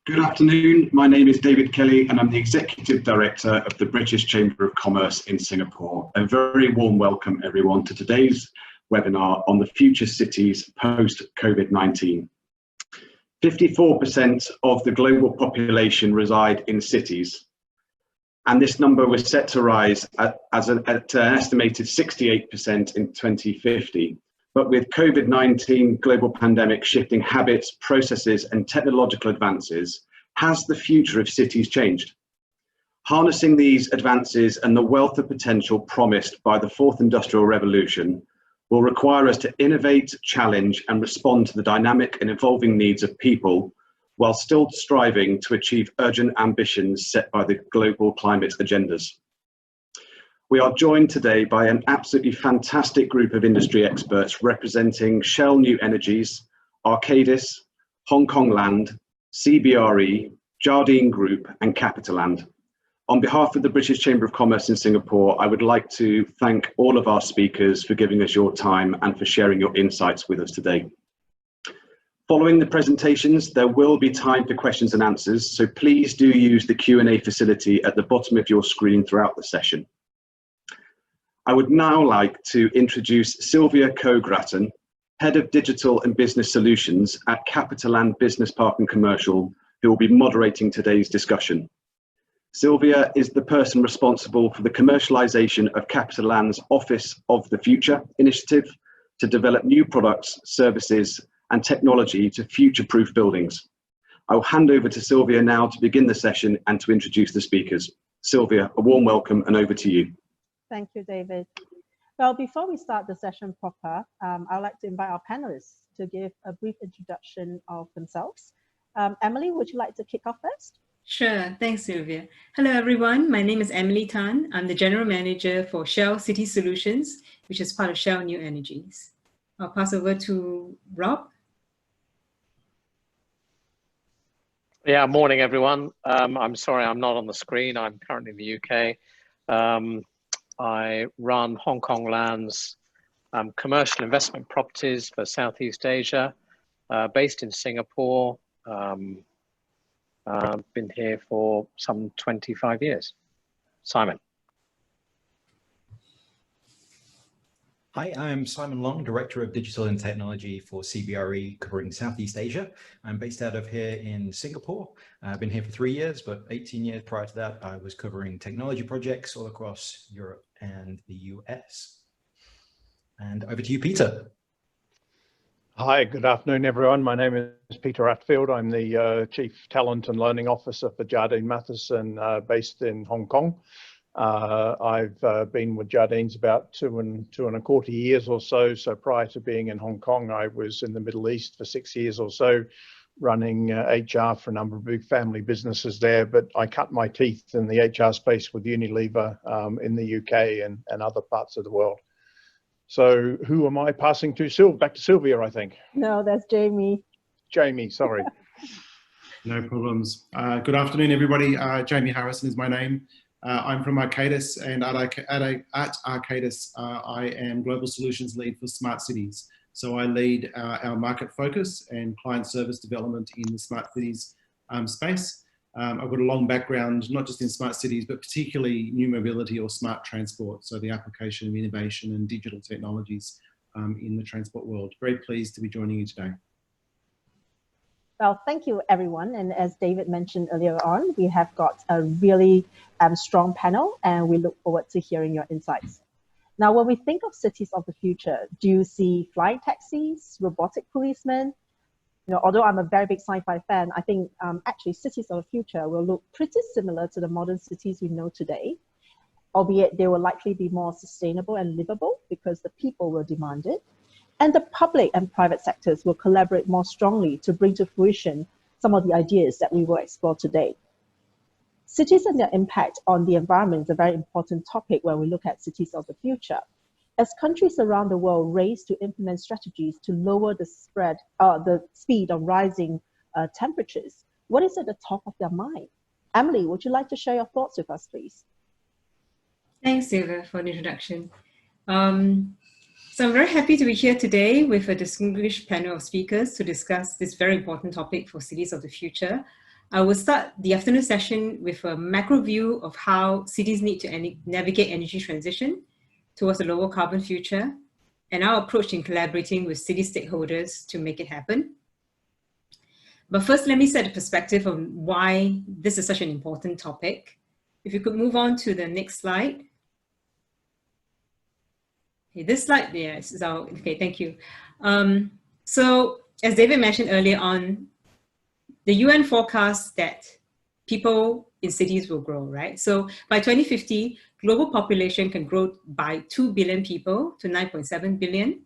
Good afternoon. My name is David Kelly and I'm the Executive Director of the British Chamber of Commerce in Singapore. A very warm welcome everyone to today's webinar on the future cities post-COVID-19. 54% of the global population reside in cities, and this number was set to rise at an estimated 68% in 2050. But with COVID-19 global pandemic shifting habits, processes, and technological advances, has the future of cities changed? Harnessing these advances and the wealth of potential promised by the fourth industrial revolution will require us to innovate, challenge, and respond to the dynamic and evolving needs of people, while still striving to achieve urgent ambitions set by the global climate agendas. We are joined today by an absolutely fantastic group of industry experts representing Shell New Energies, Arcadis, Hong Kong Land, CBRE, Jardine Group, and Capitaland. On behalf of the British Chamber of Commerce in Singapore, I would like to thank all of our speakers for giving us your time and for sharing your insights with us today. Following the presentations, there will be time for questions and answers, so please do use the Q&A facility at the bottom of your screen throughout the session. I would now like to introduce Sylvia Coe-Grattan, Head of Digital and Business Solutions at Capitaland Business Park and Commercial, who will be moderating today's discussion. Sylvia is the person responsible for the commercialization of Capitaland's Office of the Future initiative to develop new products, services, and technology to future-proof buildings. I will hand over to Sylvia now to begin the session and to introduce the speakers. Sylvia, a warm welcome and over to you. Thank you, David. Well, before we start the session proper, I'd like to invite our panelists to give a brief introduction of themselves. Emily, would you like to kick off first? Sure, thanks, Sylvia. Hello, everyone. My name is Emily Tan. I'm the General Manager for Shell City Solutions, which is part of Shell New Energies. I'll pass over to Rob. Yeah, morning, everyone. I'm sorry I'm not on the screen. I'm currently in the UK. I run Hong Kong Land's commercial investment properties for Southeast Asia, based in Singapore. I've been here for some 25 years. Simon. Hi, I'm Simon Long, Director of Digital and Technology for CBRE covering Southeast Asia. I'm based out of here in Singapore. I've been here for 3 years, but 18 years prior to that, I was covering technology projects all across Europe and the US. And over to you, Peter. Hi, good afternoon, everyone. My name is Peter Attfield. I'm the Chief Talent and Learning Officer for Jardine Matheson, based in Hong Kong. I've been with Jardines about two and a quarter years or so. So prior to being in Hong Kong, I was in the Middle East for 6 years or so, running HR for a number of big family businesses there. But I cut my teeth in the HR space with Unilever in the UK and other parts of the world. So who am I passing to? Back to Sylvia, I think. No, that's Jamie. Jamie, sorry. No problems. Good afternoon, everybody. Jamie Harrison is my name. I'm from Arcadis, and at Arcadis, I am Global Solutions Lead for Smart Cities. So I lead our market focus and client service development in the Smart Cities space. I've got a long background, not just in smart cities, but particularly new mobility or smart transport. So the application of innovation and digital technologies in the transport world. Very pleased to be joining you today. Well, thank you, everyone. And as David mentioned earlier on, we have got a really strong panel, and we look forward to hearing your insights. Now, when we think of cities of the future, do you see flying taxis, robotic policemen? You know, although I'm a very big sci-fi fan, I think actually cities of the future will look pretty similar to the modern cities we know today, albeit they will likely be more sustainable and livable because the people will demand it. And the public and private sectors will collaborate more strongly to bring to fruition some of the ideas that we will explore today. Cities and their impact on the environment is a very important topic when we look at cities of the future. As countries around the world race to implement strategies to lower the speed of rising temperatures, what is at the top of their mind? Emily, would you like to share your thoughts with us, please? Thanks, Sylvia, for the introduction. So I'm very happy to be here today with a distinguished panel of speakers to discuss this very important topic for cities of the future. I will start the afternoon session with a macro view of how cities need to navigate energy transition towards a lower carbon future, and our approach in collaborating with city stakeholders to make it happen. But first, let me set a perspective on why this is such an important topic. If you could move on to the next slide. Okay, this slide, yes, is our, okay, thank you. So as David mentioned earlier on, the UN forecasts that people in cities will grow, right? So by 2050, global population can grow by 2 billion people to 9.7 billion.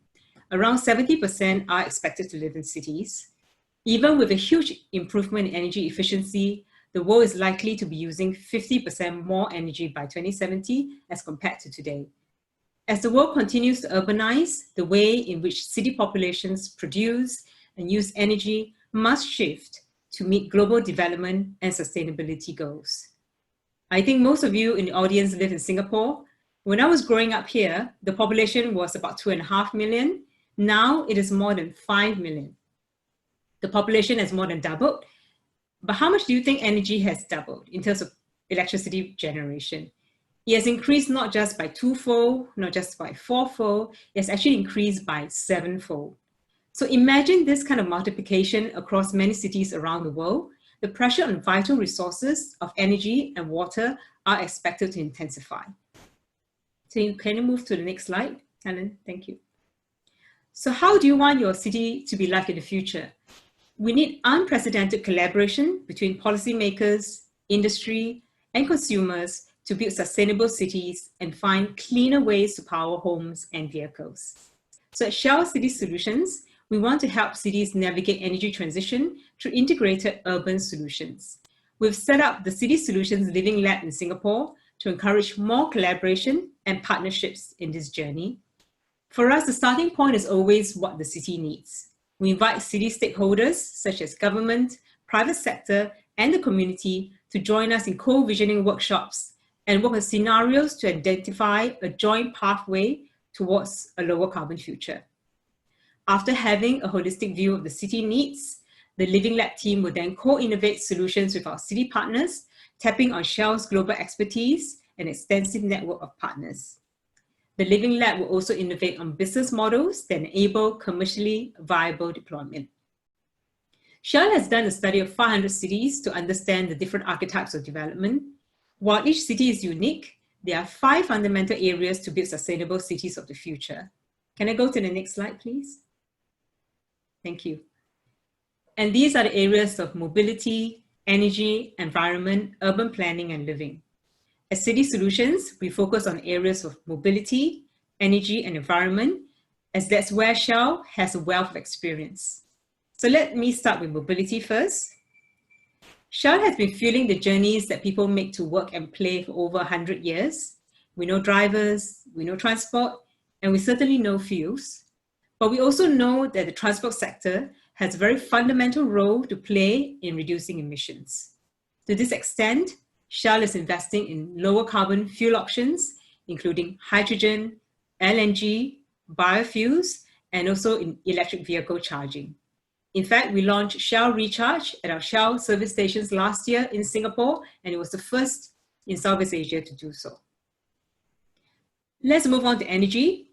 Around 70% are expected to live in cities. Even with a huge improvement in energy efficiency, the world is likely to be using 50% more energy by 2070 as compared to today. As the world continues to urbanize, the way in which city populations produce and use energy must shift to meet global development and sustainability goals. I think most of you in the audience live in Singapore. When I was growing up here, the population was about 2.5 million. Now it is more than 5 million. The population has more than doubled. But how much do you think energy has doubled in terms of electricity generation? It has increased not just by 2-fold, not just by 4-fold, it has actually increased by 7-fold. So imagine this kind of multiplication across many cities around the world. The pressure on vital resources of energy and water are expected to intensify. So can you move to the next slide, Helen? Thank you. So how do you want your city to be like in the future? We need unprecedented collaboration between policymakers, industry, and consumers to build sustainable cities and find cleaner ways to power homes and vehicles. So at Shell City Solutions, we want to help cities navigate energy transition through integrated urban solutions. We've set up the City Solutions Living Lab in Singapore to encourage more collaboration and partnerships in this journey. For us, the starting point is always what the city needs. We invite city stakeholders, such as government, private sector, and the community to join us in co-visioning workshops and work on scenarios to identify a joint pathway towards a lower carbon future. After having a holistic view of the city needs, the Living Lab team will then co-innovate solutions with our city partners, tapping on Shell's global expertise and extensive network of partners. The Living Lab will also innovate on business models that enable commercially viable deployment. Shell has done a study of 500 cities to understand the different archetypes of development. While each city is unique, there are 5 fundamental areas to build sustainable cities of the future. Can I go to the next slide, please? Thank you. And these are the areas of mobility, energy, environment, urban planning, and living. At City Solutions, we focus on areas of mobility, energy, and environment, as that's where Shell has a wealth of experience. So let me start with mobility first. Shell has been fueling the journeys that people make to work and play for over 100 years. We know drivers, we know transport, and we certainly know fuels. But we also know that the transport sector has a very fundamental role to play in reducing emissions. To this extent, Shell is investing in lower carbon fuel options, including hydrogen, LNG, biofuels, and also in electric vehicle charging. In fact, we launched Shell Recharge at our Shell service stations last year in Singapore, and it was the first in Southeast Asia to do so. Let's move on to energy.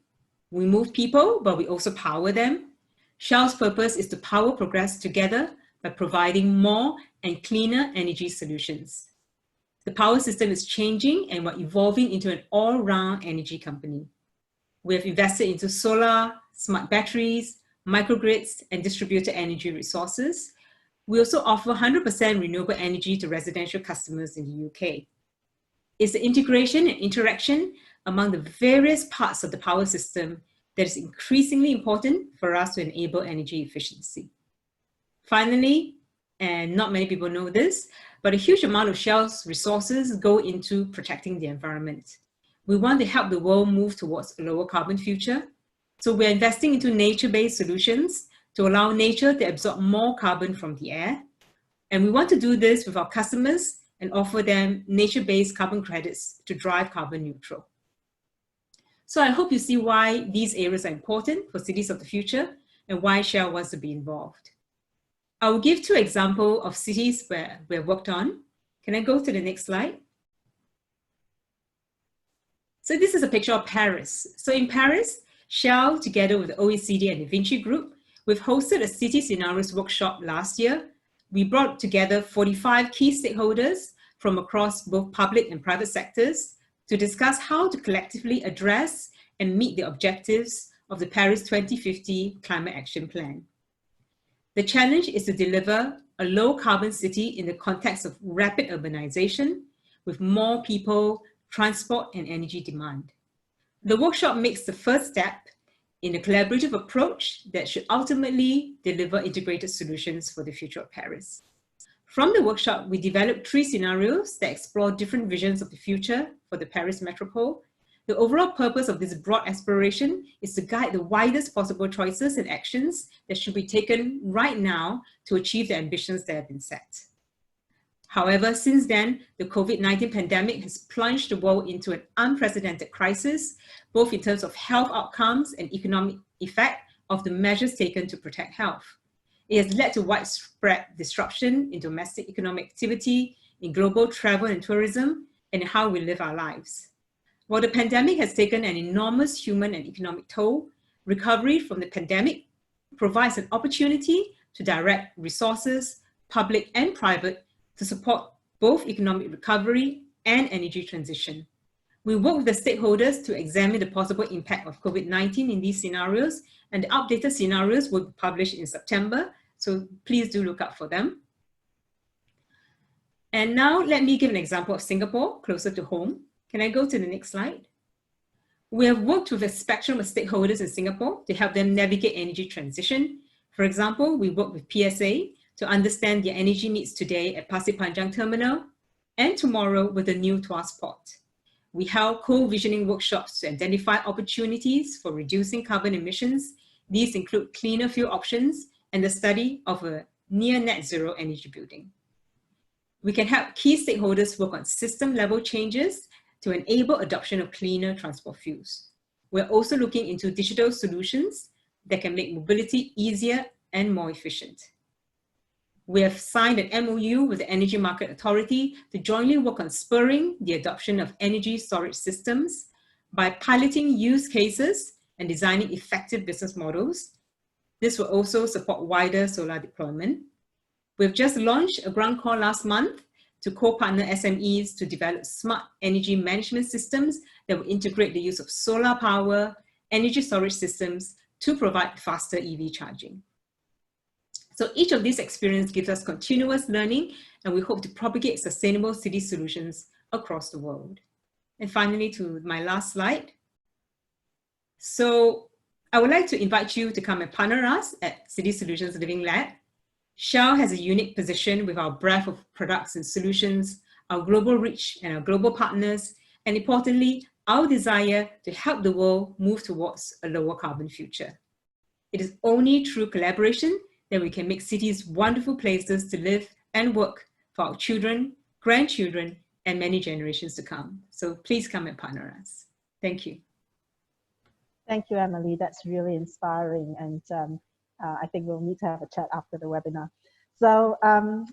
We move people, but we also power them. Shell's purpose is to power progress together by providing more and cleaner energy solutions. The power system is changing and we're evolving into an all-round energy company. We have invested into solar, smart batteries, microgrids, and distributed energy resources. We also offer 100% renewable energy to residential customers in the UK. It's the integration and interaction among the various parts of the power system that is increasingly important for us to enable energy efficiency. Finally, and not many people know this, but a huge amount of Shell's resources go into protecting the environment. We want to help the world move towards a lower carbon future. So we're investing into nature-based solutions to allow nature to absorb more carbon from the air. And we want to do this with our customers and offer them nature-based carbon credits to drive carbon neutral. So I hope you see why these areas are important for cities of the future and why Shell wants to be involved. I will give 2 examples of cities where we have worked on. Can I go to the next slide? So this is a picture of Paris. So in Paris, Shell, together with the OECD and the Vinci Group, we've hosted a city scenarios workshop last year. We brought together 45 key stakeholders from across both public and private sectors to discuss how to collectively address and meet the objectives of the Paris 2050 Climate Action Plan. The challenge is to deliver a low carbon city in the context of rapid urbanization with more people, transport and energy demand. The workshop makes the first step in a collaborative approach that should ultimately deliver integrated solutions for the future of Paris. From the workshop, we developed 3 scenarios that explore different visions of the future for the Paris metropole. The overall purpose of this broad exploration is to guide the widest possible choices and actions that should be taken right now to achieve the ambitions that have been set. However, since then, the COVID-19 pandemic has plunged the world into an unprecedented crisis, both in terms of health outcomes and economic effect of the measures taken to protect health. It has led to widespread disruption in domestic economic activity, in global travel and tourism, and in how we live our lives. While the pandemic has taken an enormous human and economic toll, recovery from the pandemic provides an opportunity to direct resources, public and private, to support both economic recovery and energy transition. We work with the stakeholders to examine the possible impact of COVID-19 in these scenarios, and the updated scenarios will be published in September, so please do look out for them. And now let me give an example of Singapore, closer to home. Can I go to the next slide? We have worked with a spectrum of stakeholders in Singapore to help them navigate energy transition. For example, we work with PSA to understand their energy needs today at Pasir Panjang Terminal and tomorrow with the new Tuas Port. We held co-visioning workshops to identify opportunities for reducing carbon emissions. These include cleaner fuel options and the study of a near net zero energy building. We can help key stakeholders work on system level changes to enable adoption of cleaner transport fuels. We're also looking into digital solutions that can make mobility easier and more efficient. We have signed an MOU with the Energy Market Authority to jointly work on spurring the adoption of energy storage systems by piloting use cases and designing effective business models. This will also support wider solar deployment. We've just launched a grant call last month to co-partner SMEs to develop smart energy management systems that will integrate the use of solar power, energy storage systems to provide faster EV charging. So each of these experiences gives us continuous learning, and we hope to propagate sustainable city solutions across the world. And finally, to my last slide. So I would like to invite you to come and partner us at City Solutions Living Lab. Shell has a unique position with our breadth of products and solutions, our global reach and our global partners, and importantly, our desire to help the world move towards a lower carbon future. It is only through collaboration that we can make cities wonderful places to live and work for our children, grandchildren, and many generations to come. So please come and partner us. Thank you. Thank you, Emily. That's really inspiring. And I think we'll need to have a chat after the webinar. So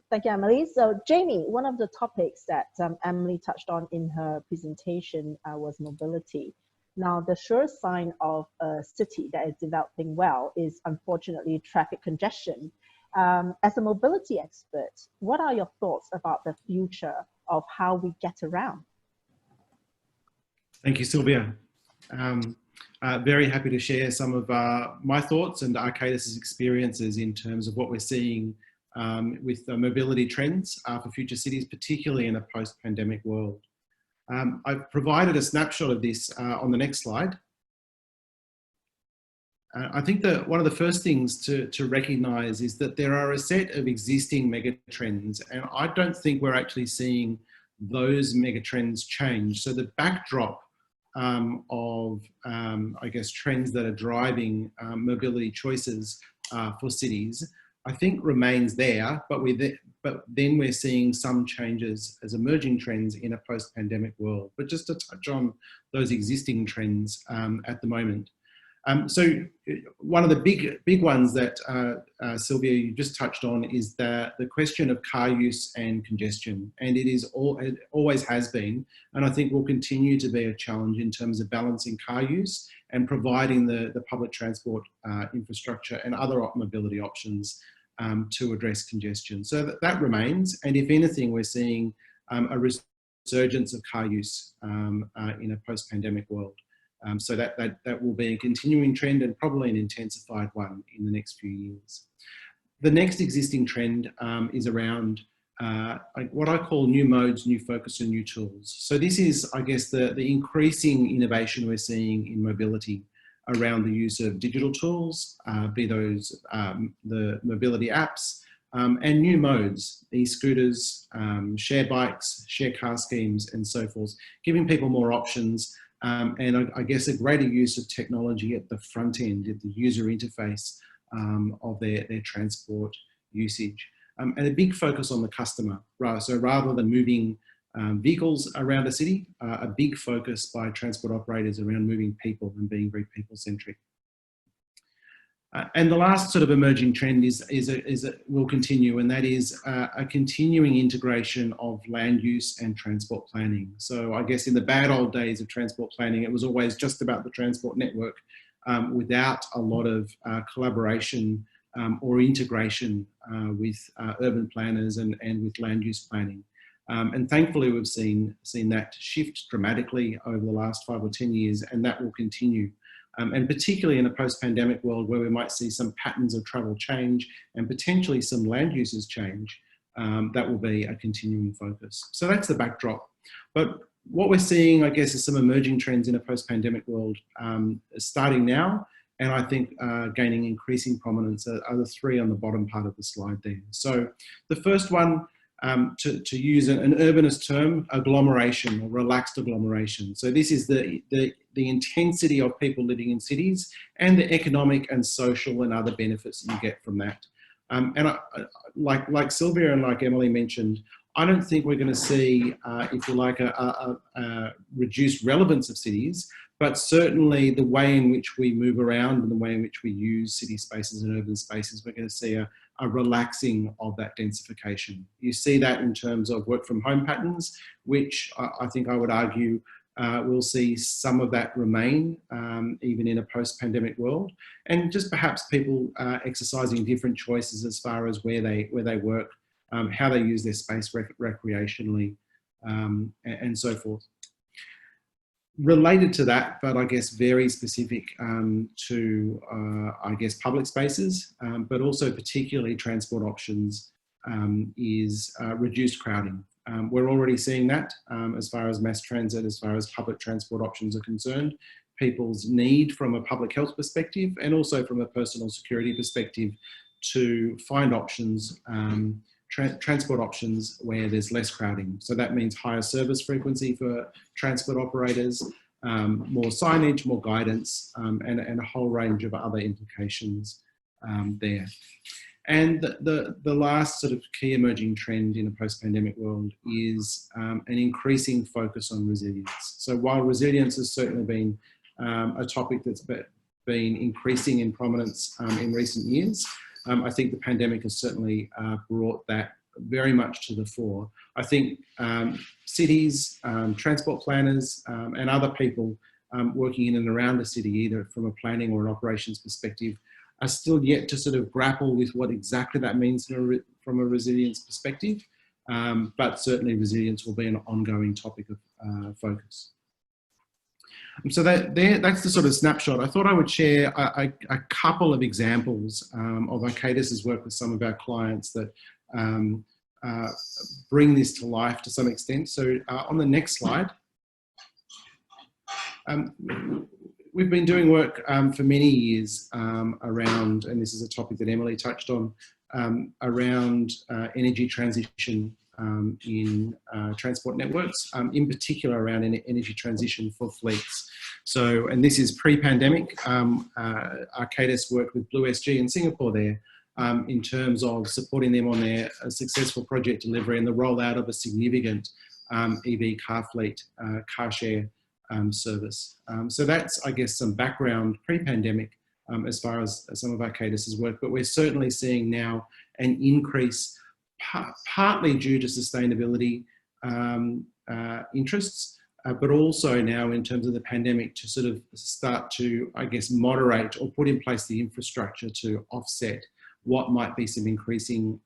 thank you, Emily. So Jamie, one of the topics that Emily touched on in her presentation was mobility. Now, the sure sign of a city that is developing well is unfortunately traffic congestion. As a mobility expert, what are your thoughts about the future of how we get around? Thank you, Sylvia. Very happy to share some of my thoughts and Arcadis's experiences in terms of what we're seeing with mobility trends for future cities, particularly in a post-pandemic world. I've provided a snapshot of this on the next slide. I think that one of the first things to recognize is that there are a set of existing megatrends, and I don't think we're actually seeing those megatrends change. So the backdrop of, I guess, trends that are driving mobility choices for cities, I think remains there, but then we're seeing some changes as emerging trends in a post-pandemic world. But just to touch on those existing trends at the moment, So one of the big ones that Sylvia, you just touched on is the question of car use and congestion. And it always has been, and I think will continue to be a challenge in terms of balancing car use and providing the public transport infrastructure and other mobility options to address congestion. So that remains. And if anything, we're seeing a resurgence of car use in a post-pandemic world. So that will be a continuing trend and probably an intensified one in the next few years. The next existing trend is around what I call new modes, new focus and new tools. So this is, I guess, the increasing innovation we're seeing in mobility around the use of digital tools, be those the mobility apps, and new modes, e-scooters, share bikes, share car schemes and so forth, giving people more options. And I guess a greater use of technology at the front end, at the user interface of their transport usage. And a big focus on the customer. So rather than moving vehicles around a city, a big focus by transport operators around moving people and being very people-centric. And the last sort of emerging trend will continue, and that is a continuing integration of land use and transport planning. So I guess in the bad old days of transport planning, it was always just about the transport network without a lot of collaboration or integration with urban planners and with land use planning. And thankfully, we've seen that shift dramatically over the last 5 or 10 years, and that will continue. And particularly in a post-pandemic world where we might see some patterns of travel change and potentially some land uses change, that will be a continuing focus. So that's the backdrop. But what we're seeing, I guess, is some emerging trends in a post-pandemic world starting now, and I think gaining increasing prominence are the three on the bottom part of the slide there. So the first one, to use an urbanist term, agglomeration or relaxed agglomeration. So this is the intensity of people living in cities and the economic and social and other benefits that you get from that. And like Sylvia and like Emily mentioned, I don't think we're going to see, if you like, a reduced relevance of cities, but certainly the way in which we move around and the way in which we use city spaces and urban spaces, we're going to see a relaxing of that densification. You see that in terms of work from home patterns, which I think I would argue we'll see some of that remain even in a post-pandemic world, and just perhaps people exercising different choices as far as where they work, how they use their space recreationally, and so forth. Related to that, but I guess very specific to, I guess, public spaces, but also particularly transport options, is reduced crowding. We're already seeing that as far as mass transit, as far as public transport options are concerned. People's need from a public health perspective and also from a personal security perspective to find options, transport options where there's less crowding. So that means higher service frequency for transport operators, more signage, more guidance, and a whole range of other implications there. And the last sort of key emerging trend in a post-pandemic world is an increasing focus on resilience. So while resilience has certainly been a topic that's been increasing in prominence in recent years, I think the pandemic has certainly brought that very much to the fore. I think cities, transport planners, and other people working in and around the city, either from a planning or an operations perspective, are still yet to sort of grapple with what exactly that means from a resilience perspective. But certainly resilience will be an ongoing topic of focus. So that's the sort of snapshot. I thought I would share a couple of examples of Arcadis's work with some of our clients that bring this to life to some extent. So on the next slide, we've been doing work for many years around, and this is a topic that Emily touched on, around energy transition in transport networks, in particular around energy transition for fleets. So, and this is pre-pandemic, Arcadis worked with Blue SG in Singapore there in terms of supporting them on their successful project delivery and the rollout of a significant EV car fleet, car share service. So that's, I guess, some background pre-pandemic as far as some of Arcadis's work, but we're certainly seeing now an increase, partly due to sustainability interests, but also now in terms of the pandemic to sort of start to, I guess, moderate or put in place the infrastructure to offset what might be some increasing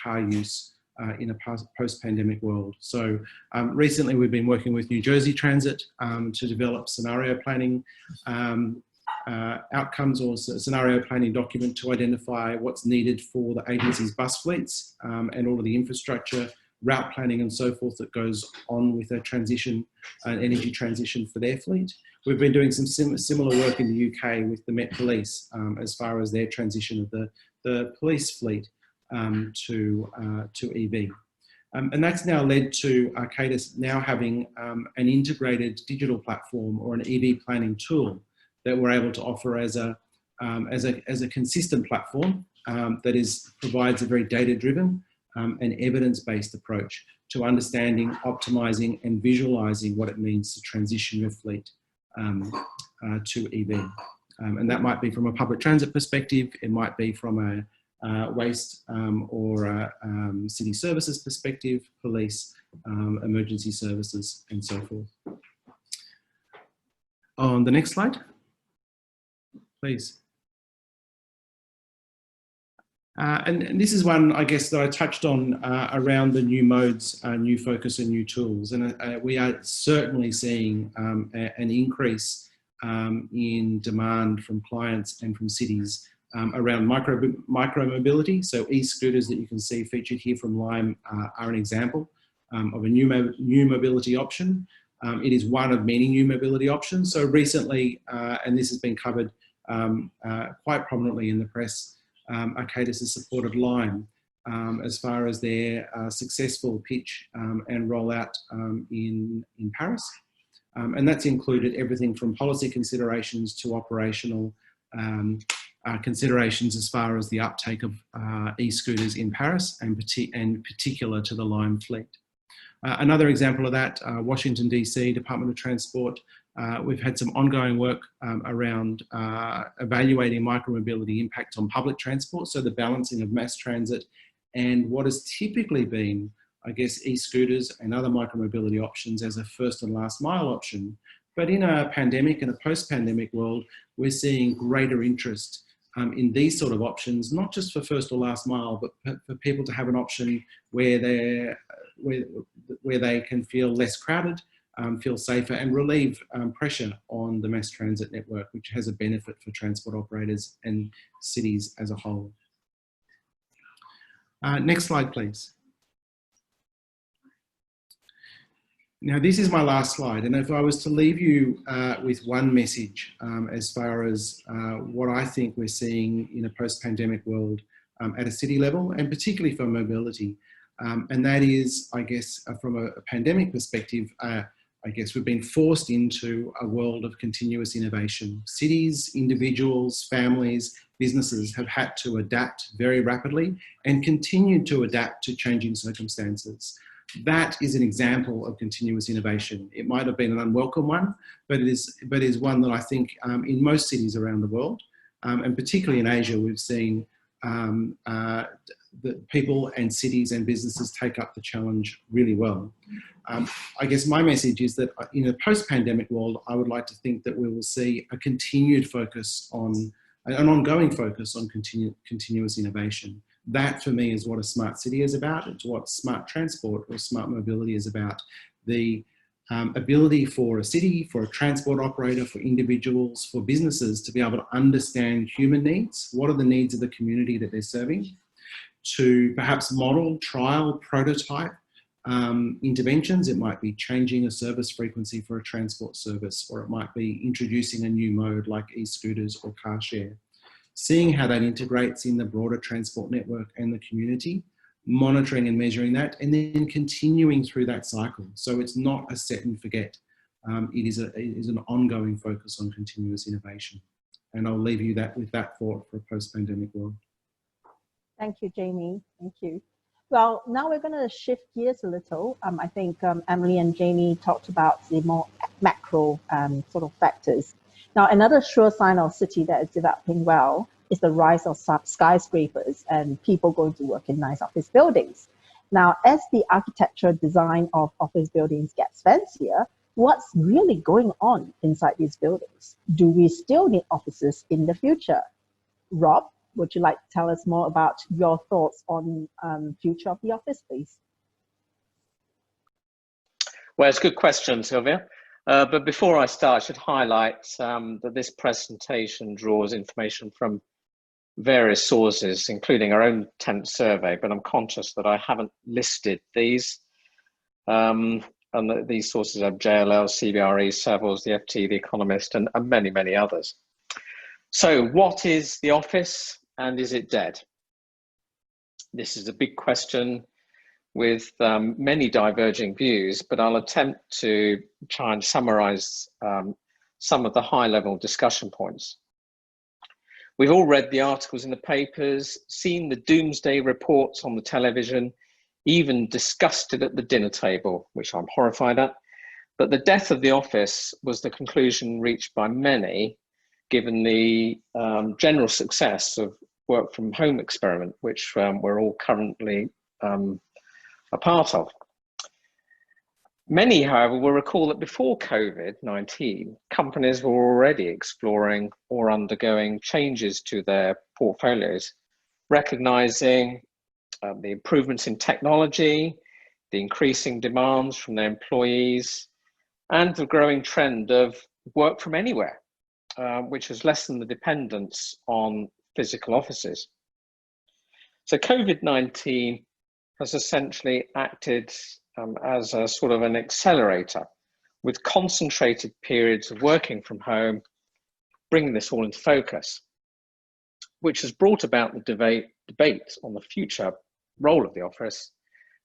car use in a post-pandemic world. So recently we've been working with New Jersey Transit to develop scenario planning outcomes or scenario planning document to identify what's needed for the agency's bus fleets and all of the infrastructure, route planning and so forth that goes on with a transition, an energy transition for their fleet. We've been doing some similar work in the UK with the Met Police as far as their transition of the police fleet to EV. And that's now led to Arcadis now having an integrated digital platform or an EV planning tool that we're able to offer as a consistent platform that provides a very data-driven and evidence-based approach to understanding, optimizing and visualizing what it means to transition your fleet to EV. And that might be from a public transit perspective, it might be from a waste or a city services perspective, police, emergency services and so forth. On the next slide, please. And this is one, I guess, that I touched on around the new modes, new focus and new tools. And we are certainly seeing an increase in demand from clients and from cities around micro mobility. So e-scooters that you can see featured here from Lime are an example of a new mobility option. It is one of many new mobility options. So recently, and this has been covered quite prominently in the press, Arcadis has supported Lime as far as their successful pitch and rollout in Paris. And that's included everything from policy considerations to operational considerations as far as the uptake of e-scooters in Paris and particular to the Lime fleet. Another example of that, Washington DC, Department of Transport, we've had some ongoing work around evaluating micromobility impact on public transport, so the balancing of mass transit and what has typically been, I guess, e-scooters and other micromobility options as a first and last mile option. But in a pandemic and a post-pandemic world, we're seeing greater interest in these sort of options, not just for first or last mile, but for people to have an option where they can feel less crowded, feel safer and relieve pressure on the mass transit network, which has a benefit for transport operators and cities as a whole. Next slide, please. Now, this is my last slide, and if I was to leave you with one message as far as what I think we're seeing in a post-pandemic world at a city level, and particularly for mobility, and that is, I guess, from a pandemic perspective, I guess we've been forced into a world of continuous innovation. Cities, individuals, families, businesses have had to adapt very rapidly and continue to adapt to changing circumstances. That is an example of continuous innovation. It might have been an unwelcome one, but it is one that I think in most cities around the world, and particularly in Asia, we've seen that people and cities and businesses take up the challenge really well. I guess my message is that in a post-pandemic world, I would like to think that we will see a continued focus on, an ongoing focus on continuous innovation. That for me is what a smart city is about. It's what smart transport or smart mobility is about. The ability for a city, for a transport operator, for individuals, for businesses to be able to understand human needs. What are the needs of the community that they're serving? To perhaps model, trial, prototype interventions. It might be changing a service frequency for a transport service, or it might be introducing a new mode like e-scooters or car share. Seeing how that integrates in the broader transport network and the community, monitoring and measuring that, and then continuing through that cycle. So it's not a set and forget. It is an ongoing focus on continuous innovation. And I'll leave you with that thought for a post-pandemic world. Thank you, Jamie. Thank you. Well, now we're going to shift gears a little. I think Emily and Jamie talked about the more macro sort of factors. Now, another sure sign of a city that is developing well is the rise of skyscrapers and people going to work in nice office buildings. Now, as the architecture design of office buildings gets fancier, what's really going on inside these buildings? Do we still need offices in the future? Rob, would you like to tell us more about your thoughts on future of the office, please? Well, it's a good question, Sylvia. But before I start, I should highlight that this presentation draws information from various sources, including our own tenant survey, but I'm conscious that I haven't listed these. And that these sources are JLL, CBRE, Savills, the FT, The Economist, and many, many others. So what is the office and is it dead? This is a big question with many diverging views, but I'll attempt to try and summarize some of the high-level discussion points. We've all read the articles in the papers, seen the doomsday reports on the television, even discussed it at the dinner table, which I'm horrified at. But the death of the office was the conclusion reached by many, given the general success of work from home experiment, which we're all currently a part of. Many, however, will recall that before COVID-19, companies were already exploring or undergoing changes to their portfolios, recognizing the improvements in technology, the increasing demands from their employees, and the growing trend of work from anywhere, which has lessened the dependence on physical offices. So COVID-19 has essentially acted as a sort of an accelerator, with concentrated periods of working from home, bringing this all into focus, which has brought about the debate on the future role of the office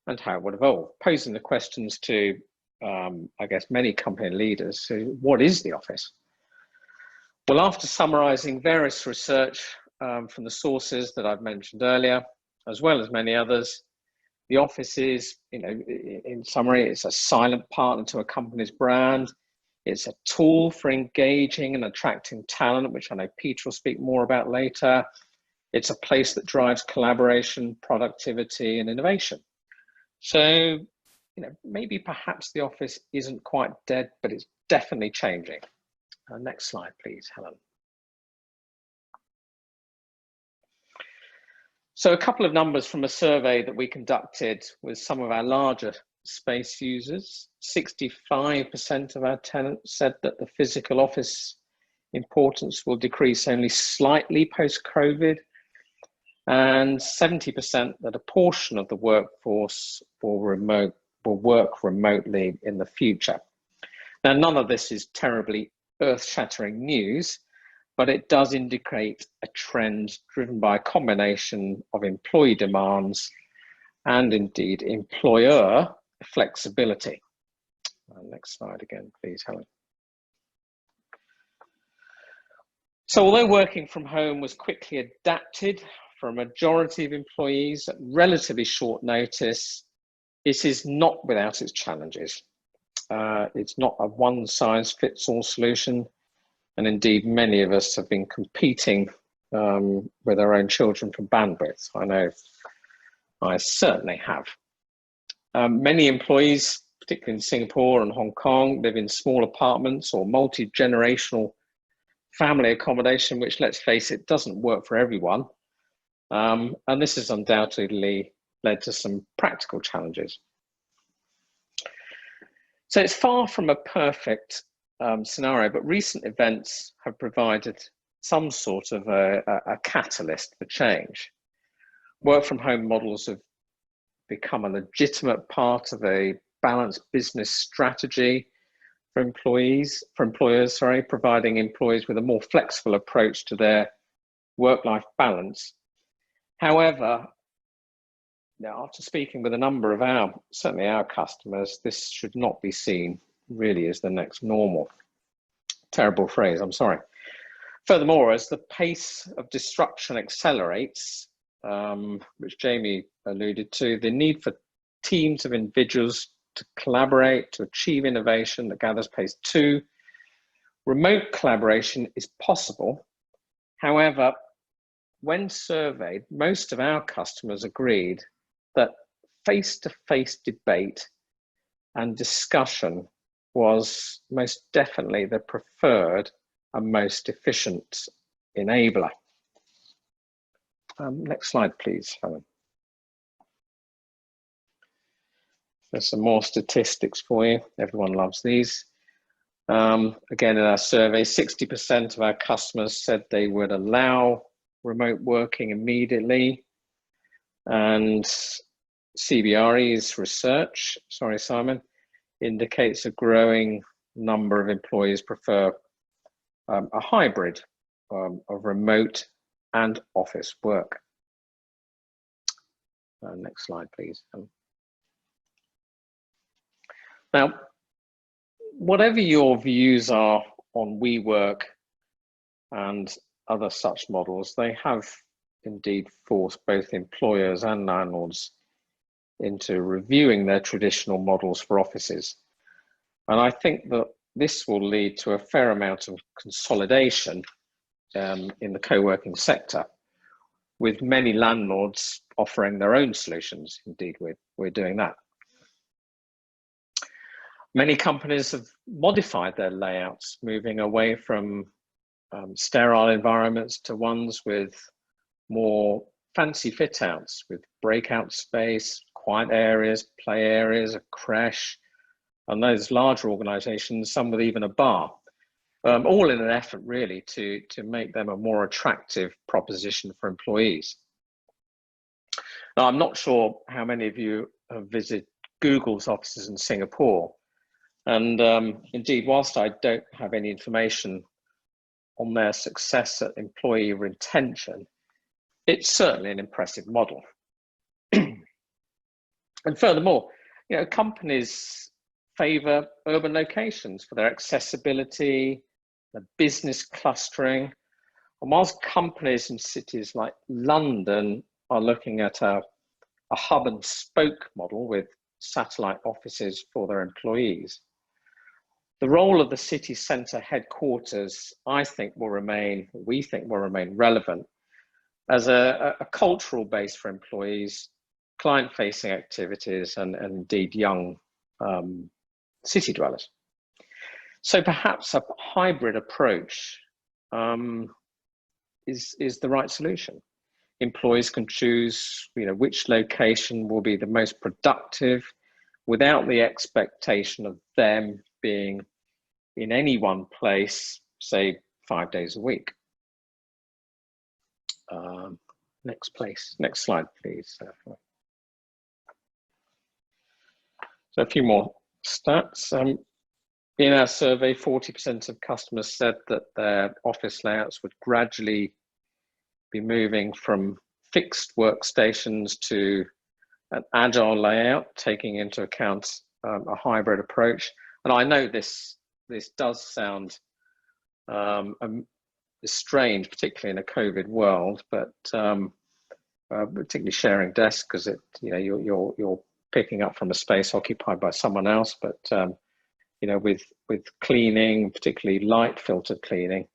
and how it would evolve, posing the questions to, I guess, many company leaders. So what is the office? Well, after summarizing various research from the sources that I've mentioned earlier, as well as many others, the office is, in summary, it's a silent partner to a company's brand. It's a tool for engaging and attracting talent, which I know Peter will speak more about later. It's a place that drives collaboration, productivity, and innovation. So, maybe perhaps the office isn't quite dead, but it's definitely changing. Next slide, please, Helen. So a couple of numbers from a survey that we conducted with some of our larger space users. 65% of our tenants said that the physical office importance will decrease only slightly post-COVID, and 70% that a portion of the workforce will work remotely in the future. Now, none of this is terribly earth-shattering news, but it does indicate a trend driven by a combination of employee demands and indeed employer flexibility. Next slide again, please, Helen. So although working from home was quickly adapted for a majority of employees at relatively short notice, it is not without its challenges. It's not a one-size-fits-all solution. And indeed, many of us have been competing with our own children for bandwidth. I know I certainly have. Many employees, particularly in Singapore and Hong Kong, live in small apartments or multi-generational family accommodation, which, let's face it, doesn't work for everyone. And this has undoubtedly led to some practical challenges. So it's far from a perfect scenario, but recent events have provided some sort of a catalyst for change. Work from home models have become a legitimate part of a balanced business strategy for employers, providing employees with a more flexible approach to their work-life balance. However, after speaking with a number of certainly our customers, this should not be seen really as the next normal. Terrible phrase, I'm sorry. Furthermore, as the pace of disruption accelerates, which Jamie alluded to, the need for teams of individuals to collaborate to achieve innovation that gathers pace. 2, remote collaboration is possible. However, when surveyed, most of our customers agreed that face-to-face debate and discussion was most definitely the preferred and most efficient enabler. Next slide, please, Helen. There's some more statistics for you. Everyone loves these. Again, in our survey, 60% of our customers said they would allow remote working immediately. And CBRE's research, sorry, Simon, indicates a growing number of employees prefer a hybrid of remote and office work. Next slide, please. Now, whatever your views are on WeWork and other such models, they have indeed forced both employers and landlords into reviewing their traditional models for offices. And I think that this will lead to a fair amount of consolidation in the co-working sector, with many landlords offering their own solutions. Indeed, we're doing that. Many companies have modified their layouts, moving away from sterile environments to ones with more fancy fit outs, with breakout space, quiet areas, play areas, a creche, and those larger organizations, some with even a bar, all in an effort really to make them a more attractive proposition for employees. Now, I'm not sure how many of you have visited Google's offices in Singapore. And indeed, whilst I don't have any information on their success at employee retention, it's certainly an impressive model. And furthermore, you know, companies favor urban locations for their accessibility, the business clustering. And whilst companies in cities like London are looking at a hub and spoke model with satellite offices for their employees, the role of the city centre headquarters, we think will remain relevant as a cultural base for employees, client-facing activities, and indeed young city dwellers. So perhaps a hybrid approach is the right solution. Employees can choose, you know, which location will be the most productive without the expectation of them being in any one place, say 5 days a week. Next slide, please. So a few more stats. In our survey, 40% of customers said that their office layouts would gradually be moving from fixed workstations to an agile layout, taking into account a hybrid approach. And I know this does sound strange, particularly in a COVID world, but particularly sharing desks, because you're picking up from a space occupied by someone else. But you know, with cleaning, particularly light filtered cleaning,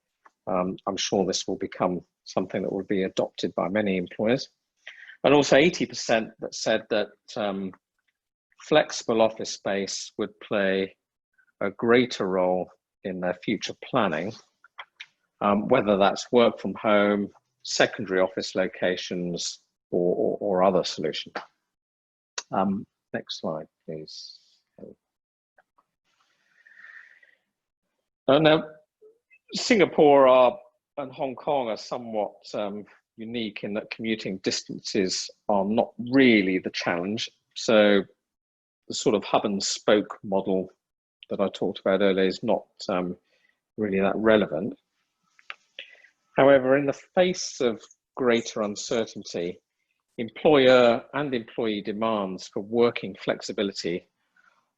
I'm sure this will become something that will be adopted by many employers. And also 80% that said that flexible office space would play a greater role in their future planning, whether that's work from home, secondary office locations, or other solutions. Next slide, please. Now, Singapore and Hong Kong are somewhat unique in that commuting distances are not really the challenge. So the sort of hub and spoke model that I talked about earlier is not really that relevant. However, in the face of greater uncertainty, employer and employee demands for working flexibility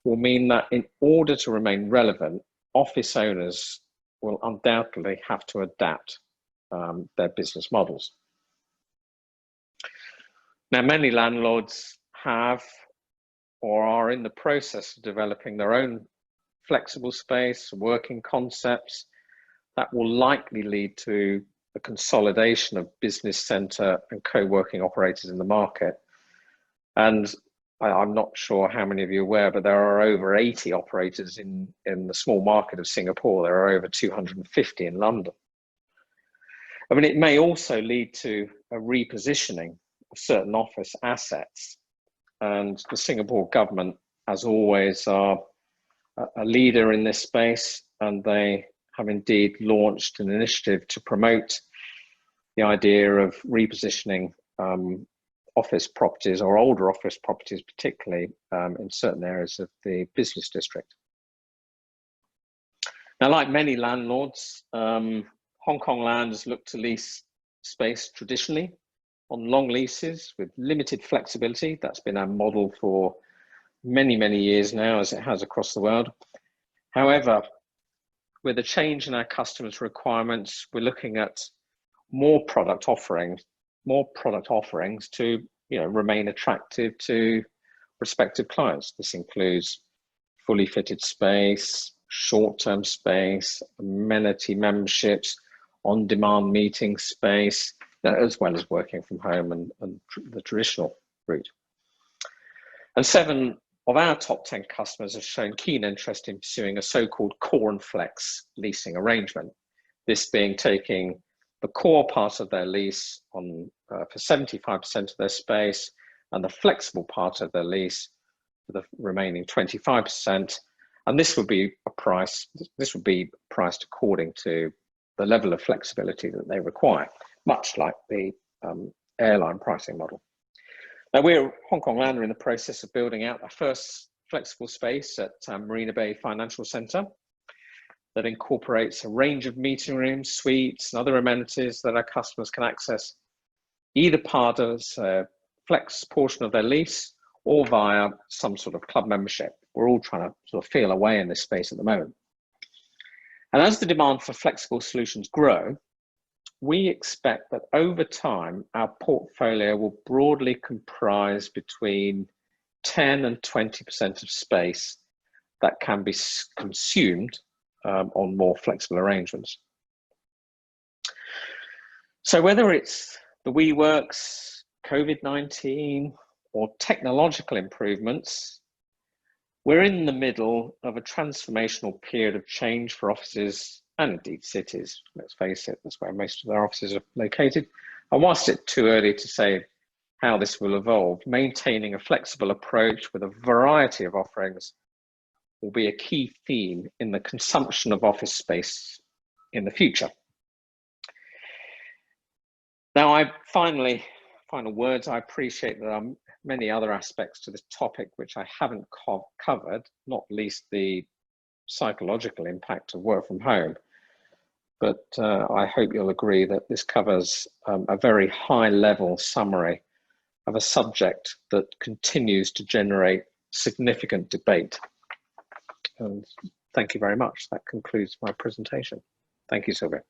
will mean that in order to remain relevant, office owners will undoubtedly have to adapt their business models. Now, many landlords have or are in the process of developing their own flexible space, working concepts that will likely lead to a consolidation of business centre and co-working operators in the market. And I'm not sure how many of you are aware, but there are over 80 operators in the small market of Singapore. There are over 250 in London. I mean, it may also lead to a repositioning of certain office assets. And the Singapore government, as always, are a leader in this space, and they have indeed launched an initiative to promote the idea of repositioning office properties, or older office properties particularly, in certain areas of the business district. Now, like many landlords, Hong Kong Land has looked to lease space traditionally on long leases with limited flexibility. That's been our model for many, many years now, as it has across the world. However, with a change in our customers' requirements, we're looking at more product offerings to remain attractive to prospective clients. This includes fully fitted space, short-term space, amenity memberships, on-demand meeting space, as well as working from home and the traditional route. And 7 of our top 10 customers have shown keen interest in pursuing a so-called core and flex leasing arrangement. This being taking the core part of their lease on for 75% of their space, and the flexible part of their lease for the remaining 25%. And this would be priced according to the level of flexibility that they require, much like the airline pricing model. Now, we're Hong Kong Land are in the process of building out our first flexible space at Marina Bay Financial Centre that incorporates a range of meeting rooms, suites, and other amenities that our customers can access either part as a flex portion of their lease or via some sort of club membership. We're all trying to sort of feel our way in this space at the moment. And as the demand for flexible solutions grow, we expect that over time, our portfolio will broadly comprise between 10 and 20% of space that can be consumed on more flexible arrangements. So whether it's the WeWorks, COVID-19, or technological improvements, we're in the middle of a transformational period of change for offices and indeed cities. Let's face it, that's where most of their offices are located. And whilst it's too early to say how this will evolve, maintaining a flexible approach with a variety of offerings will be a key theme in the consumption of office space in the future. Now, final words, I appreciate there are many other aspects to this topic which I haven't covered, not least the psychological impact of work from home. But I hope you'll agree that this covers a very high level summary of a subject that continues to generate significant debate. And thank you very much. That concludes my presentation. Thank you, Sylvia.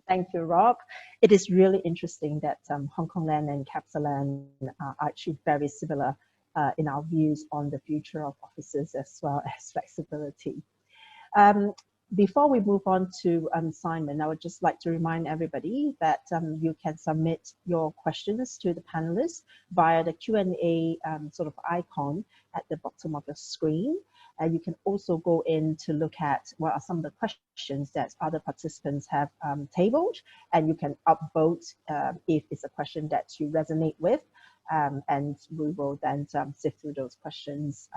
Thank you, Rob. It is really interesting that Hong Kong Land and CapitaLand are actually very similar in our views on the future of offices as well as flexibility. Before we move on to Simon, I would just like to remind everybody that you can submit your questions to the panelists via the Q&A sort of icon at the bottom of the screen. You can also go in to look at what are some of the questions that other participants have tabled, and you can upvote if it's a question that you resonate with, and we will then sift through those questions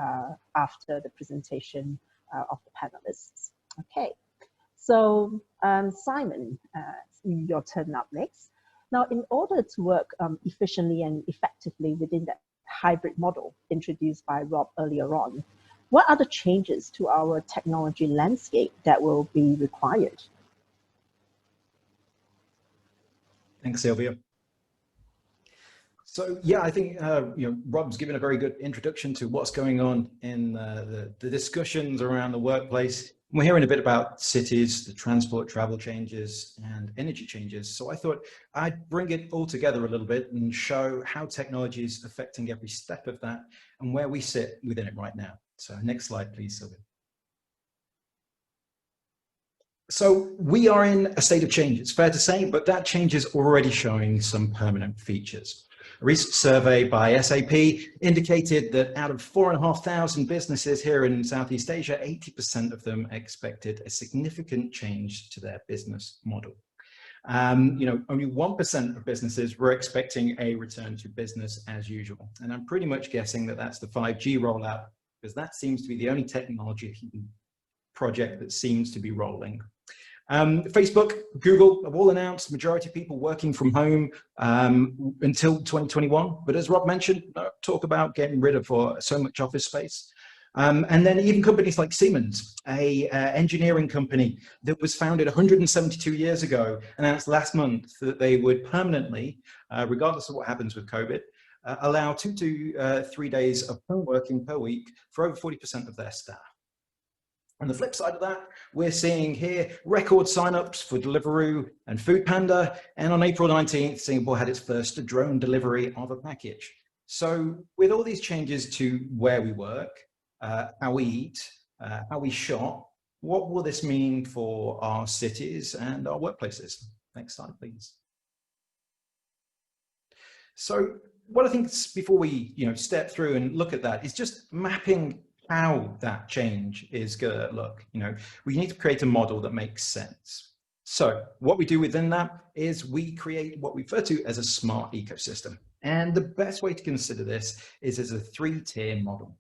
after the presentation of the panelists. Okay, so Simon, your turn up next. Now, in order to work efficiently and effectively within that hybrid model introduced by Rob earlier on, what are the changes to our technology landscape that will be required? Thanks, Sylvia. So yeah, I think Rob's given a very good introduction to what's going on in the discussions around the workplace We're hearing a bit about cities, the transport, travel changes, and energy changes. So I thought I'd bring it all together a little bit and show how technology is affecting every step of that and where we sit within it right now. So next slide, please, Sylvia. So we are in a state of change, it's fair to say, but that change is already showing some permanent features. A recent survey by SAP indicated that out of 4,500 businesses here in Southeast Asia, 80% of them expected a significant change to their business model. Only 1% of businesses were expecting a return to business as usual. And I'm pretty much guessing that that's the 5G rollout, because that seems to be the only technology project that seems to be rolling. Facebook, Google have all announced majority of people working from home until 2021. But as Rob mentioned, talk about getting rid of so much office space. And then even companies like Siemens, a engineering company that was founded 172 years ago, announced last month that they would permanently, regardless of what happens with COVID, allow 2 to 3 days of home working per week for over 40% of their staff. On the flip side of that, we're seeing here record signups for Deliveroo and Foodpanda. And on April 19th, Singapore had its first drone delivery of a package. So with all these changes to where we work, how we eat, how we shop, what will this mean for our cities and our workplaces? Next slide, please. So what I think is, before we step through and look at that, is just mapping how that change is going to look. We need to create a model that makes sense. So what we do within that is we create what we refer to as a smart ecosystem. And the best way to consider this is as a 3-tier model.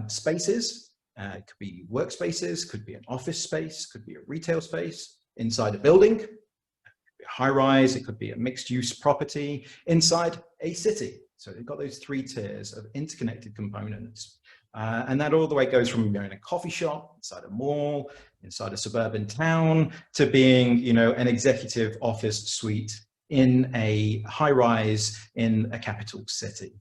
Spaces, it could be workspaces, could be an office space, could be a retail space inside a building, it could be a high-rise, it could be a mixed-use property inside a city. So they've got those 3 tiers of interconnected components. And that all the way goes from in a coffee shop, inside a mall, inside a suburban town, to being, an executive office suite in a high-rise in a capital city.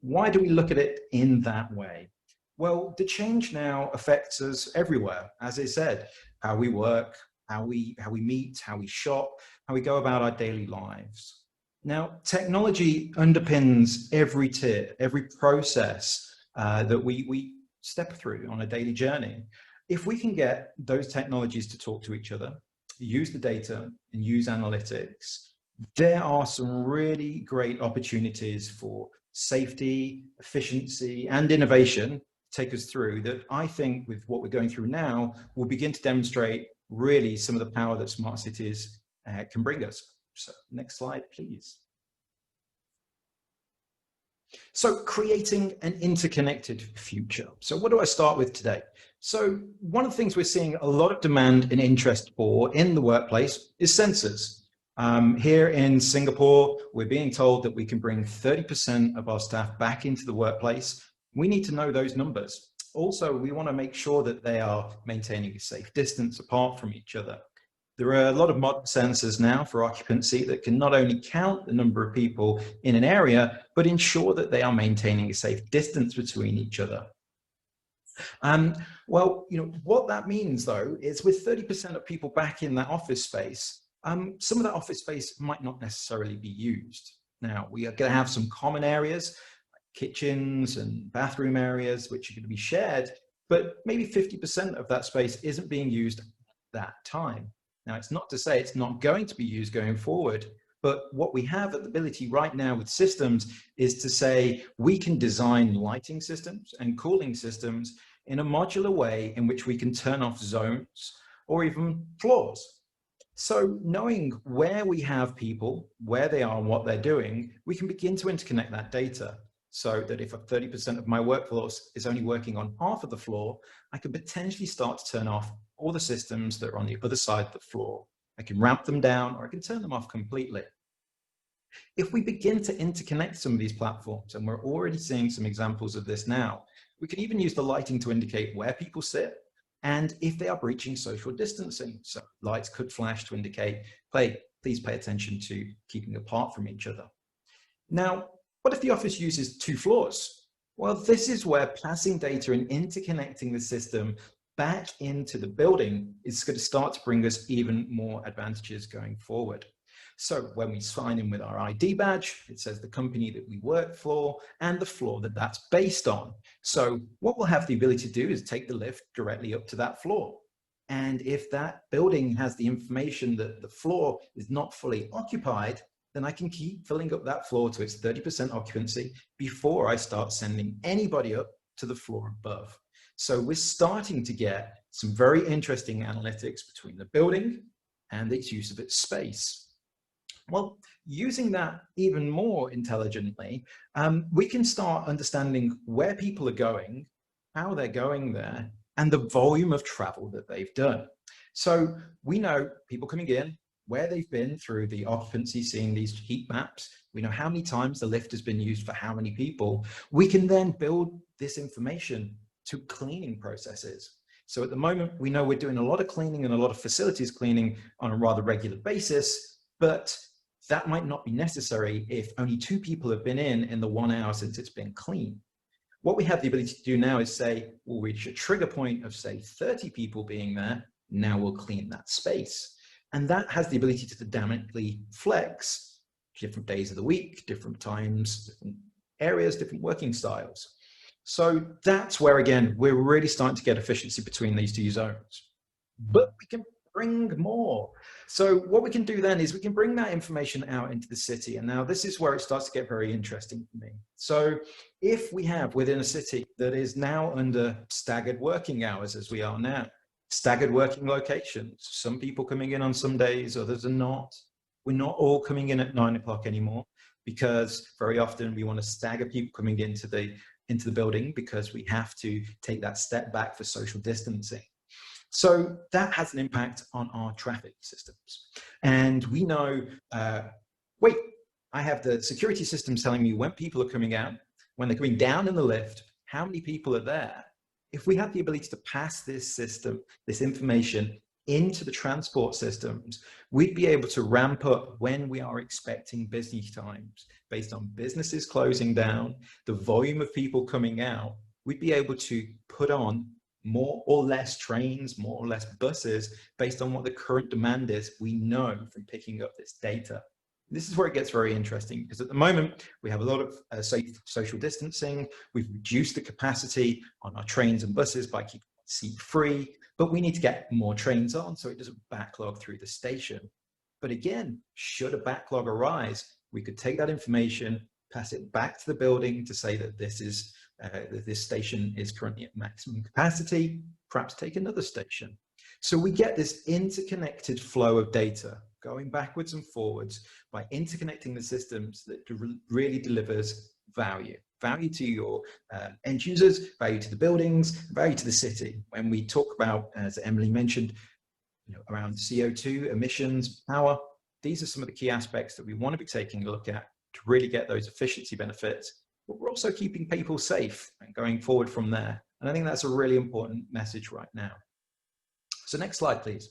Why do we look at it in that way? Well, the change now affects us everywhere. As I said, how we work, how we meet, how we shop, how we go about our daily lives. Now, technology underpins every tier, every process that we step through on a daily journey. If we can get those technologies to talk to each other, use the data and use analytics, there are some really great opportunities for safety, efficiency, and innovation take us through that I think with what we're going through now will begin to demonstrate really some of the power that smart cities can bring us. So next slide, please. So creating an interconnected future. So what do I start with today? So one of the things we're seeing a lot of demand and interest for in the workplace is sensors. Here in Singapore, we're being told that we can bring 30% of our staff back into the workplace. We need to know those numbers. Also, we want to make sure that they are maintaining a safe distance apart from each other. There are a lot of modern sensors now for occupancy that can not only count the number of people in an area, but ensure that they are maintaining a safe distance between each other. Well, what that means though, is with 30% of people back in that office space, some of that office space might not necessarily be used. Now, we are going to have some common areas, kitchens and bathroom areas, which are going to be shared, but maybe 50% of that space isn't being used at that time. Now, it's not to say it's not going to be used going forward, but what we have the ability right now with systems is to say we can design lighting systems and cooling systems in a modular way in which we can turn off zones or even floors. So knowing where we have people, where they are and what they're doing, we can begin to interconnect that data. So that if 30% of my workforce is only working on half of the floor, I can potentially start to turn off all the systems that are on the other side of the floor. I can ramp them down or I can turn them off completely. If we begin to interconnect some of these platforms, and we're already seeing some examples of this now, we can even use the lighting to indicate where people sit and if they are breaching social distancing. So lights could flash to indicate, please pay attention to keeping apart from each other. Now, what if the office uses 2 floors? Well, this is where passing data and interconnecting the system back into the building is going to start to bring us even more advantages going forward. So when we sign in with our ID badge, it says the company that we work for and the floor that that's based on. So what we'll have the ability to do is take the lift directly up to that floor. And if that building has the information that the floor is not fully occupied, then I can keep filling up that floor to its 30% occupancy before I start sending anybody up to the floor above. So we're starting to get some very interesting analytics between the building and its use of its space. Well, using that even more intelligently, we can start understanding where people are going, how they're going there, and the volume of travel that they've done. So we know people coming in, where they've been through the occupancy, seeing these heat maps. We know how many times the lift has been used for how many people. We can then build this information to cleaning processes. So at the moment, we know we're doing a lot of cleaning and a lot of facilities cleaning on a rather regular basis, but that might not be necessary if only 2 people have been in the 1 hour since it's been cleaned. What we have the ability to do now is say, we'll reach a trigger point of say 30 people being there, now we'll clean that space. And that has the ability to dynamically flex different days of the week, different times, different areas, different working styles. So that's where, again, we're really starting to get efficiency between these 2 zones. But we can bring more. So what we can do then is we can bring that information out into the city. And now this is where it starts to get very interesting for me. So if we have within a city that is now under staggered working hours, as we are now, staggered working locations, some people coming in on some days, others are not. We're not all coming in at 9 o'clock anymore, because very often we want to stagger people coming into the building because we have to take that step back for social distancing. So that has an impact on our traffic systems. And we know, wait, I have the security systems telling me when people are coming out, when they're coming down in the lift, how many people are there. If we have the ability to pass this system, this information into the transport systems, we'd be able to ramp up when we are expecting busy times based on businesses closing down, the volume of people coming out. We'd be able to put on more or less trains, more or less buses, based on what the current demand is. We know from picking up this data. This is where it gets very interesting, because at the moment we have a lot of safe social distancing. We've reduced the capacity on our trains and buses by keeping it seat free, but we need to get more trains on so it doesn't backlog through the station. But again, should a backlog arise, we could take that information, pass it back to the building to say that this station is currently at maximum capacity, perhaps take another station. So we get this interconnected flow of data going backwards and forwards by interconnecting the systems that really delivers value to your end users, value to the buildings, value to the city. When we talk about, as Emily mentioned, around CO2 emissions, power, these are some of the key aspects that we want to be taking a look at to really get those efficiency benefits. But we're also keeping people safe and going forward from there. And I think that's a really important message right now. So next slide, please.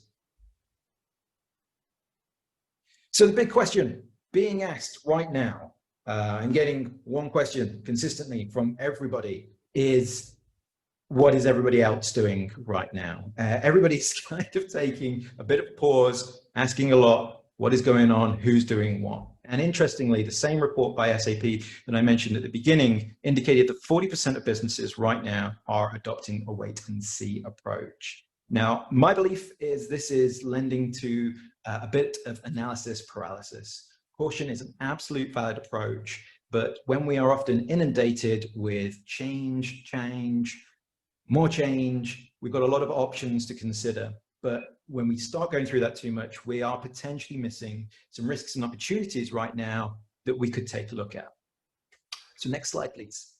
So the big question being asked right now, and getting one question consistently from everybody is, what is everybody else doing right now? Everybody's kind of taking a bit of pause, asking a lot, what is going on, who's doing what? And interestingly, the same report by SAP that I mentioned at the beginning indicated that 40% of businesses right now are adopting a wait and see approach. Now, my belief is this is lending to a bit of analysis paralysis. Caution is an absolute valid approach, but when we are often inundated with change, more change, we've got a lot of options to consider. But when we start going through that too much, we are potentially missing some risks and opportunities right now that we could take a look at. So next slide, please.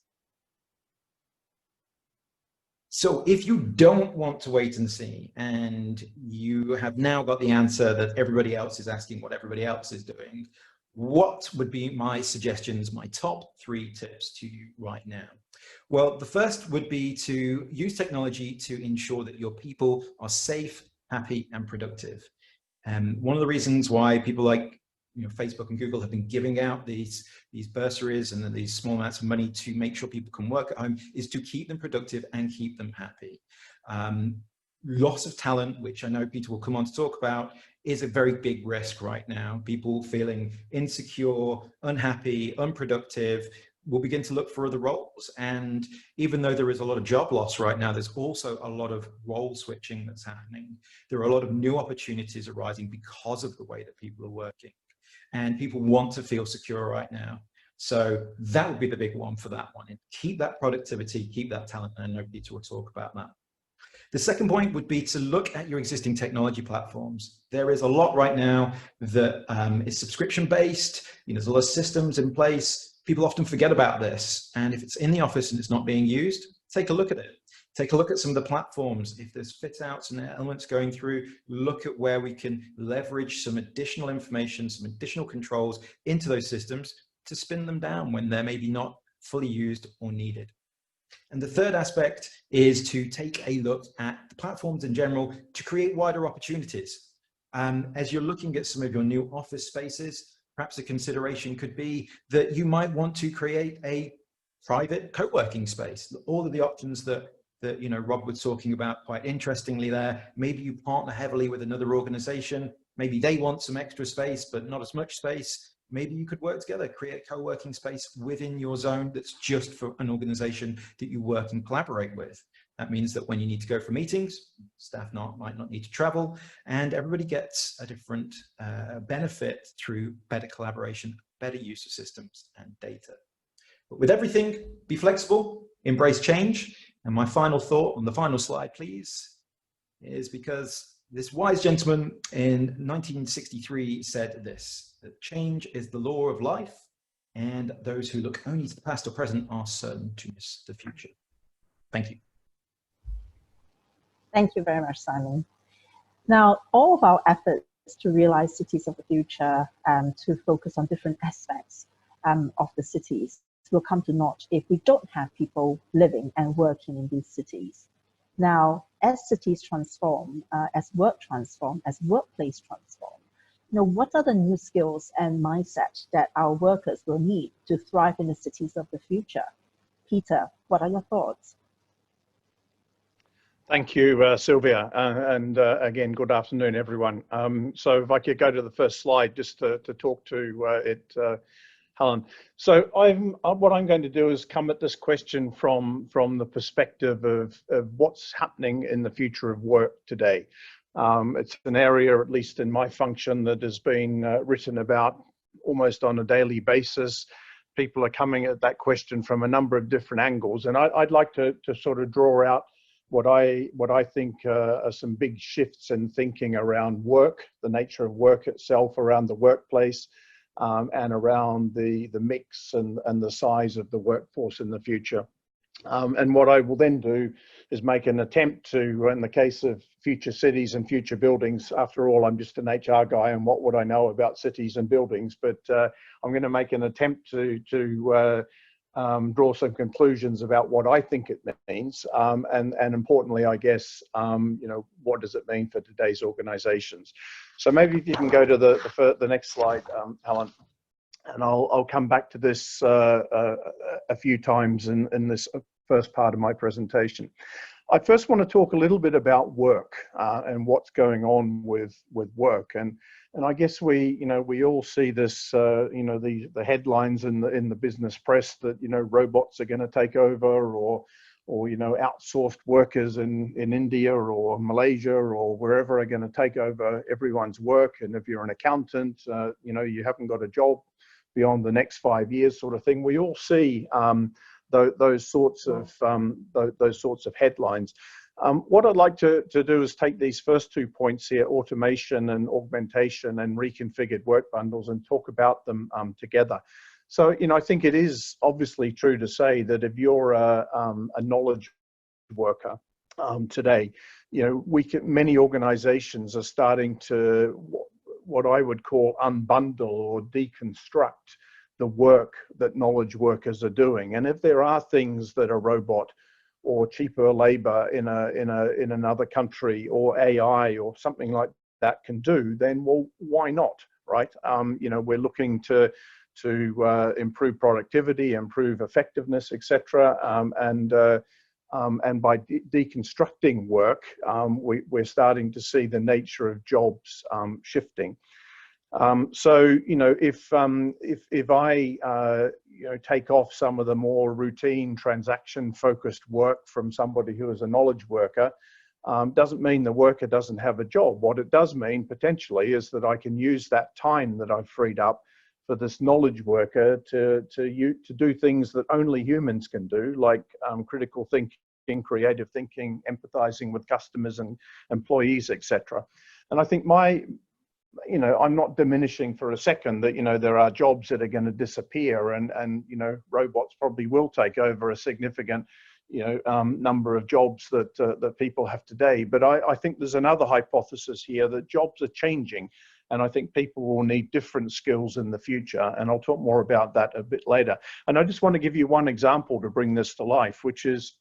So if you don't want to wait and see, and you have now got the answer that everybody else is asking what everybody else is doing, what would be my suggestions, my top 3 tips to you right now? Well, the first would be to use technology to ensure that your people are safe, happy, and productive. One of the reasons why people like Facebook and Google have been giving out these bursaries and these small amounts of money to make sure people can work at home is to keep them productive and keep them happy. loss of talent, which I know Peter will come on to talk about, is a very big risk right now. People feeling insecure, unhappy, unproductive, will begin to look for other roles. And even though there is a lot of job loss right now, there's also a lot of role switching that's happening. There are a lot of new opportunities arising because of the way that people are working. And people want to feel secure right now. So that would be the big one for that one. And keep that productivity, keep that talent, and I know Peter will talk about that. The second point would be to look at your existing technology platforms. There is a lot right now that is subscription-based. There's a lot of systems in place. People often forget about this. And if it's in the office and it's not being used, take a look at it. Take a look at some of the platforms. If there's fit outs and elements going through, look at where we can leverage some additional information, some additional controls into those systems to spin them down when they're maybe not fully used or needed. And the third aspect is to take a look at the platforms in general to create wider opportunities. As you're looking at some of your new office spaces, perhaps a consideration could be that you might want to create a private co-working space. All of the options that Rob was talking about quite interestingly there. Maybe you partner heavily with another organization. Maybe they want some extra space, but not as much space. Maybe you could work together, create a co-working space within your zone that's just for an organization that you work and collaborate with. That means that when you need to go for meetings, staff might not need to travel, and everybody gets a different benefit through better collaboration, better use of systems and data. But with everything, be flexible, embrace change. And my final thought on the final slide, please, is because this wise gentleman in 1963 said this, that change is the law of life, and those who look only to the past or present are certain to miss the future. Thank you. Thank you very much, Simon. Now, all of our efforts to realize cities of the future and to focus on different aspects of the cities will come to naught if we don't have people living and working in these cities. Now, as cities transform, as work transform, as workplace transform, what are the new skills and mindset that our workers will need to thrive in the cities of the future? Peter, what are your thoughts? Thank you, Sylvia, and again, good afternoon, everyone. So if I could go to the first slide just to talk to it, Helen. So what I'm going to do is come at this question from the perspective of what's happening in the future of work today. It's an area, at least in my function, that has been written about almost on a daily basis. People are coming at that question from a number of different angles, and I'd like to sort of draw out what I think are some big shifts in thinking around work, the nature of work itself, around the workplace, and around the mix and the size of the workforce in the future. And what I will then do is make an attempt to, in the case of future cities and future buildings, after all, I'm just an HR guy, and what would I know about cities and buildings? But I'm going to make an attempt to draw some conclusions about what I think it means, and importantly, I guess, what does it mean for today's organizations? So maybe if you can go to the next slide, Helen, and I'll come back to this a few times in this first part of my presentation. I first want to talk a little bit about work and what's going on with work, and I guess we all see this, the headlines in the business press that robots are going to take over, or outsourced workers in India or Malaysia or wherever are going to take over everyone's work, and if you're an accountant, you haven't got a job beyond the next 5 years, sort of thing. We all see those sorts of headlines. What I'd like to do is take these first 2 points here, automation and augmentation and reconfigured work bundles, and talk about them together. So, I think it is obviously true to say that if you're a knowledge worker today, many organizations are starting to what I would call unbundle or deconstruct the work that knowledge workers are doing. And if there are things that a robot or cheaper labor in another country or AI or something like that can do, then well, why not, right? We're looking to improve productivity, improve effectiveness, etc. and by deconstructing work, we're starting to see the nature of jobs shifting. So, you know, if I take off some of the more routine transaction-focused work from somebody who is a knowledge worker, doesn't mean the worker doesn't have a job. What it does mean potentially is that I can use that time that I've freed up for this knowledge worker to do things that only humans can do, like critical thinking, creative thinking, empathizing with customers and employees, etc. And I think I'm not diminishing for a second that, there are jobs that are going to disappear, and robots probably will take over a significant number of jobs that people have today. But I think there's another hypothesis here that jobs are changing, and I think people will need different skills in the future, and I'll talk more about that a bit later. And I just want to give you one example to bring this to life, which is,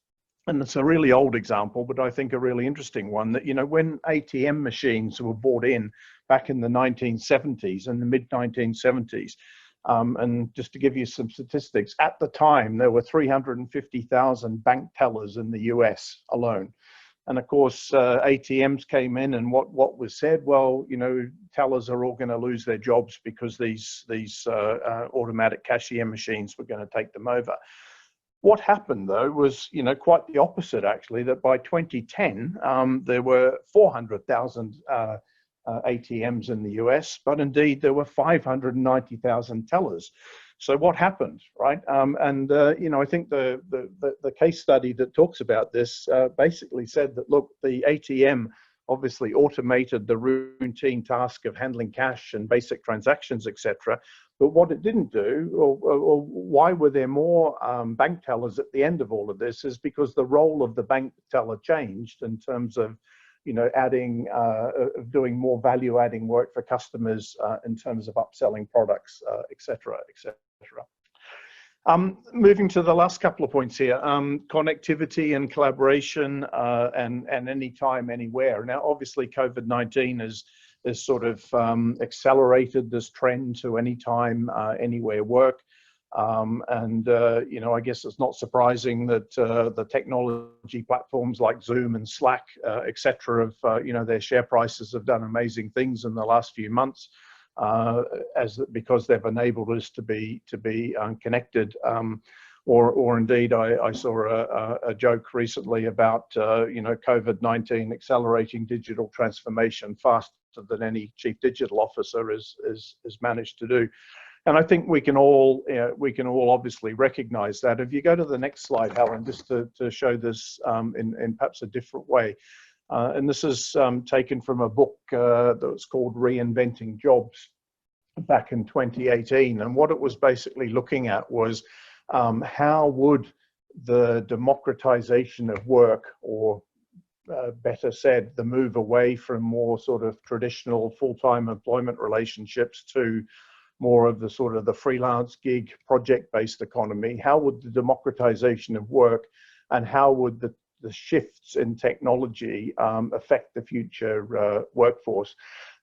and it's a really old example, but I think a really interesting one, that when ATM machines were brought in back in the 1970s and the mid 1970s, and just to give you some statistics, at the time there were 350,000 bank tellers in the US alone. And of course, ATMs came in, and what was said, well, tellers are all going to lose their jobs because these automatic cashier machines were going to take them over. What happened though was, quite the opposite actually, that by 2010, there were 400,000 ATMs in the US, but indeed there were 590,000 tellers. So what happened, right? I think the case study that talks about this basically said that, look, the ATM obviously automated the routine task of handling cash and basic transactions, etc. But what it didn't do, or why were there more bank tellers at the end of all of this, is because the role of the bank teller changed in terms of adding, doing more value-adding work for customers in terms of upselling products, etc., etc. Moving to the last couple of points here, connectivity and collaboration, and anytime, anywhere. Now, obviously, COVID-19 has sort of accelerated this trend to anytime, anywhere work. I guess it's not surprising that the technology platforms like Zoom and Slack, etc., their share prices have done amazing things in the last few months, because they've enabled us to be connected. Or indeed, I saw a joke recently about COVID-19 accelerating digital transformation faster than any chief digital officer has managed to do. And I think we can all obviously recognize that. If you go to the next slide, Helen, just to show this in perhaps a different way. And this is taken from a book that was called Reinventing Jobs back in 2018. And what it was basically looking at was how would the democratization of work, or better said, the move away from more sort of traditional full-time employment relationships to more of the sort of the freelance gig project-based economy, how would the democratization of work and how would the shifts in technology affect the future workforce?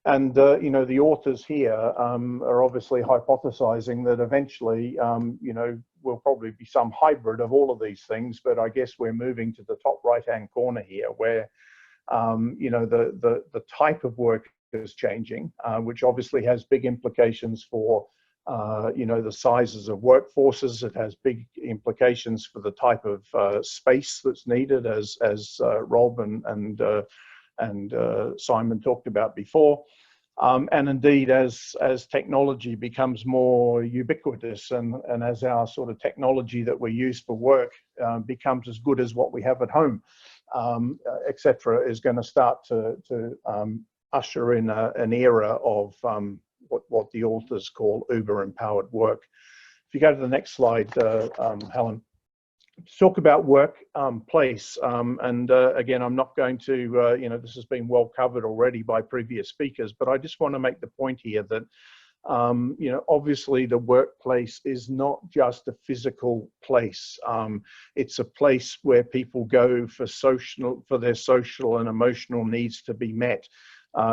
And the authors here are obviously hypothesizing that eventually will probably be some hybrid of all of these things, but I guess we're moving to the top right-hand corner here, where the type of work is changing, which obviously has big implications for the sizes of workforces. It has big implications for the type of space that's needed, as Rob and Simon talked about before. And indeed, as technology becomes more ubiquitous, and as our sort of technology that we use for work becomes as good as what we have at home, etc., is going to start to usher in an era of what the authors call Uber-empowered work. If you go to the next slide, Helen, to talk about workplace, and again, I'm not going to, this has been well covered already by previous speakers, but I just want to make the point here that, obviously the workplace is not just a physical place. It's a place where people go for their social and emotional needs to be met.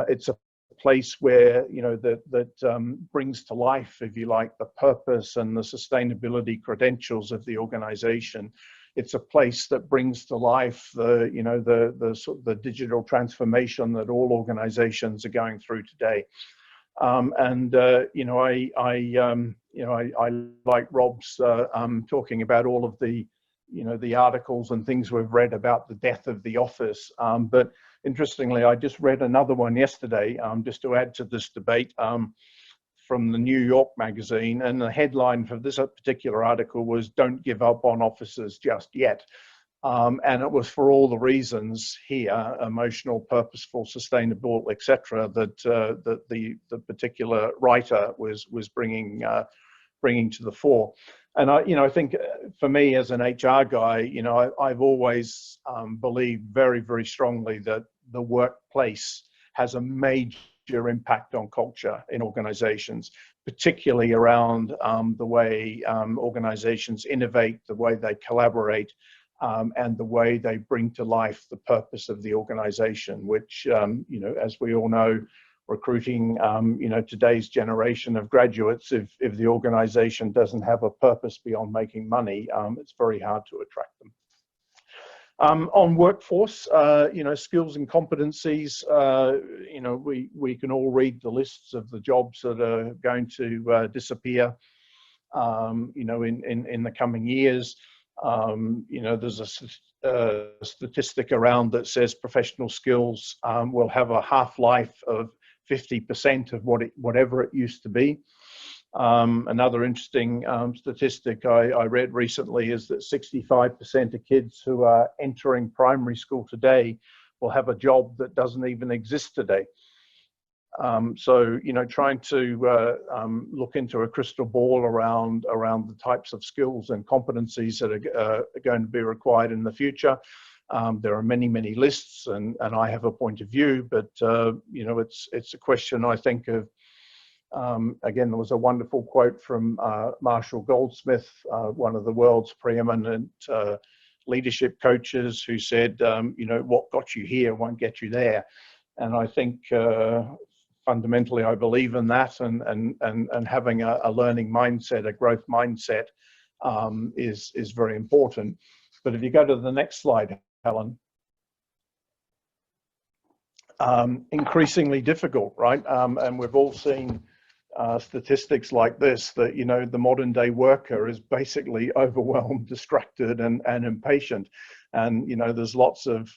It's a place where that brings to life, if you like, the purpose and the sustainability credentials of the organization. it's a place that brings to life the, you know, the sort of the digital transformation that all organizations are going through today. You know, I like Rob's talking about all of the, you know, the articles and things we've read about the death of the office. But interestingly, I just read another one yesterday, just to add to this debate, from the New York Magazine, and the headline for this particular article was "Don't give up on officers just yet." And it was for all the reasons here, emotional, purposeful, sustainable, etc., that the particular writer was bringing to the fore. And I think for me as an HR guy, you know, I've always believed very, very strongly that the workplace has a major impact on culture in organizations, particularly around the way organizations innovate, the way they collaborate, and the way they bring to life the purpose of the organization, which, you know, as we all know, recruiting, you know, today's generation of graduates, if the organization doesn't have a purpose beyond making money, it's very hard to attract them. On workforce, you know, skills and competencies, you know, we can all read the lists of the jobs that are going to disappear, you know, in the coming years. You know, there's a statistic around that says professional skills will have a half-life of 50% of whatever it used to be. Another interesting statistic I read recently is that 65% of kids who are entering primary school today will have a job that doesn't even exist today. So, you know, trying to look into a crystal ball around the types of skills and competencies that are going to be required in the future. There are many, many lists, and I have a point of view, but you know, it's a question, I think, of again, there was a wonderful quote from Marshall Goldsmith, one of the world's preeminent leadership coaches, who said, you know, what got you here won't get you there. And I think fundamentally I believe in that, and having a learning mindset, a growth mindset, is very important. But if you go to the next slide, Helen. Increasingly difficult, right? And we've all seen statistics like this, that, you know, the modern day worker is basically overwhelmed, distracted, and impatient. And, you know, there's lots of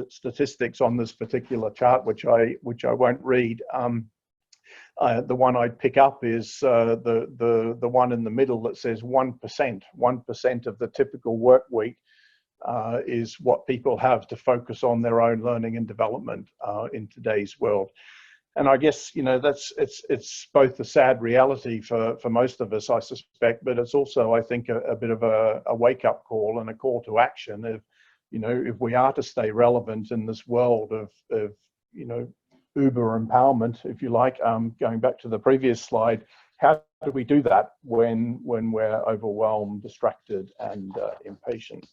statistics on this particular chart, which I won't read. The one I'd pick up is the one in the middle that says 1% of the typical work week is what people have to focus on their own learning and development in today's world. And I guess, you know, it's both a sad reality for most of us, I suspect, but it's also, I think, a bit of a wake-up call and a call to action. If, you know, if we are to stay relevant in this world of you know, Uber empowerment, if you like, going back to the previous slide, how do we do that when we're overwhelmed, distracted, and impatient?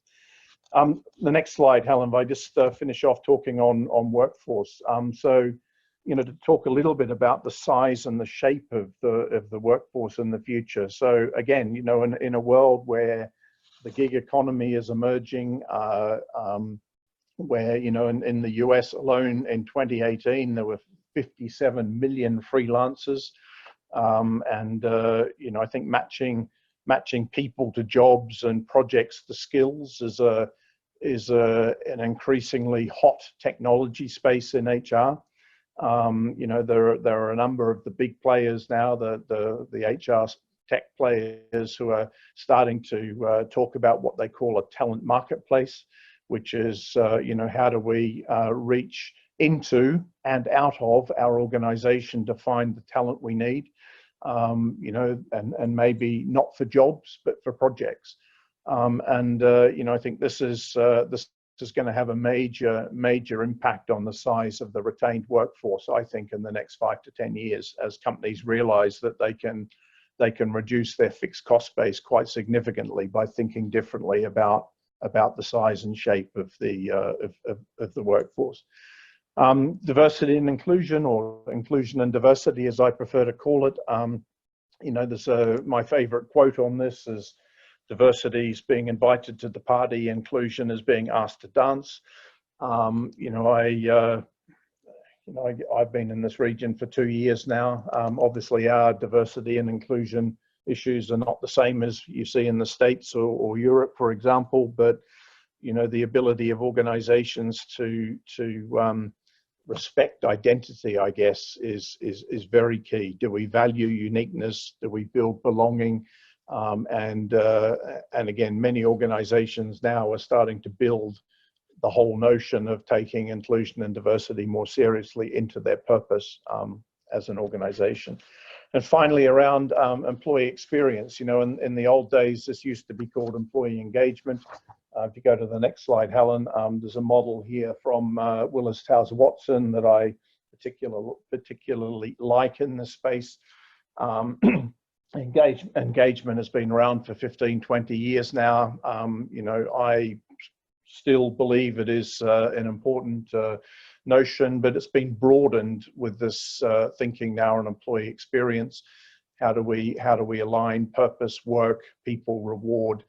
The next slide, Helen, if I just finish off talking on workforce. So, you know, to talk a little bit about the size and the shape of the workforce in the future. So again, you know, in a world where the gig economy is emerging, where, you know, in the US alone in 2018, there were 57 million freelancers. You know, I think matching people to jobs and projects to skills is an increasingly hot technology space in HR. You know, there are a number of the big players now, the HR tech players, who are starting to talk about what they call a talent marketplace, which is, you know, how do we reach into and out of our organization to find the talent we need, you know, and maybe not for jobs, but for projects. You know, I think this is going to have a major impact on the size of the retained workforce, I think, in the next 5 to 10 years, as companies realize that they can reduce their fixed cost base quite significantly by thinking differently about the size and shape of the workforce. Diversity and inclusion, or inclusion and diversity, as I prefer to call it. You know, there's my favorite quote on this is diversity is being invited to the party, inclusion is being asked to dance. I've been in this region for 2 years now. Obviously, our diversity and inclusion issues are not the same as you see in the States or Europe, for example, but the ability of organizations to respect identity, I guess, is very key. Do we value uniqueness? Do we build belonging? And again, many organizations now are starting to build the whole notion of taking inclusion and diversity more seriously into their purpose as an organization. And finally, around employee experience, in the old days, this used to be called employee engagement. If you go to the next slide, Helen, there's a model here from Willis Towers Watson that I particularly like in this space. Engagement has been around for 15, 20 years now. I still believe it is an important notion, but it's been broadened with this thinking now on employee experience. How do we align purpose, work, people, reward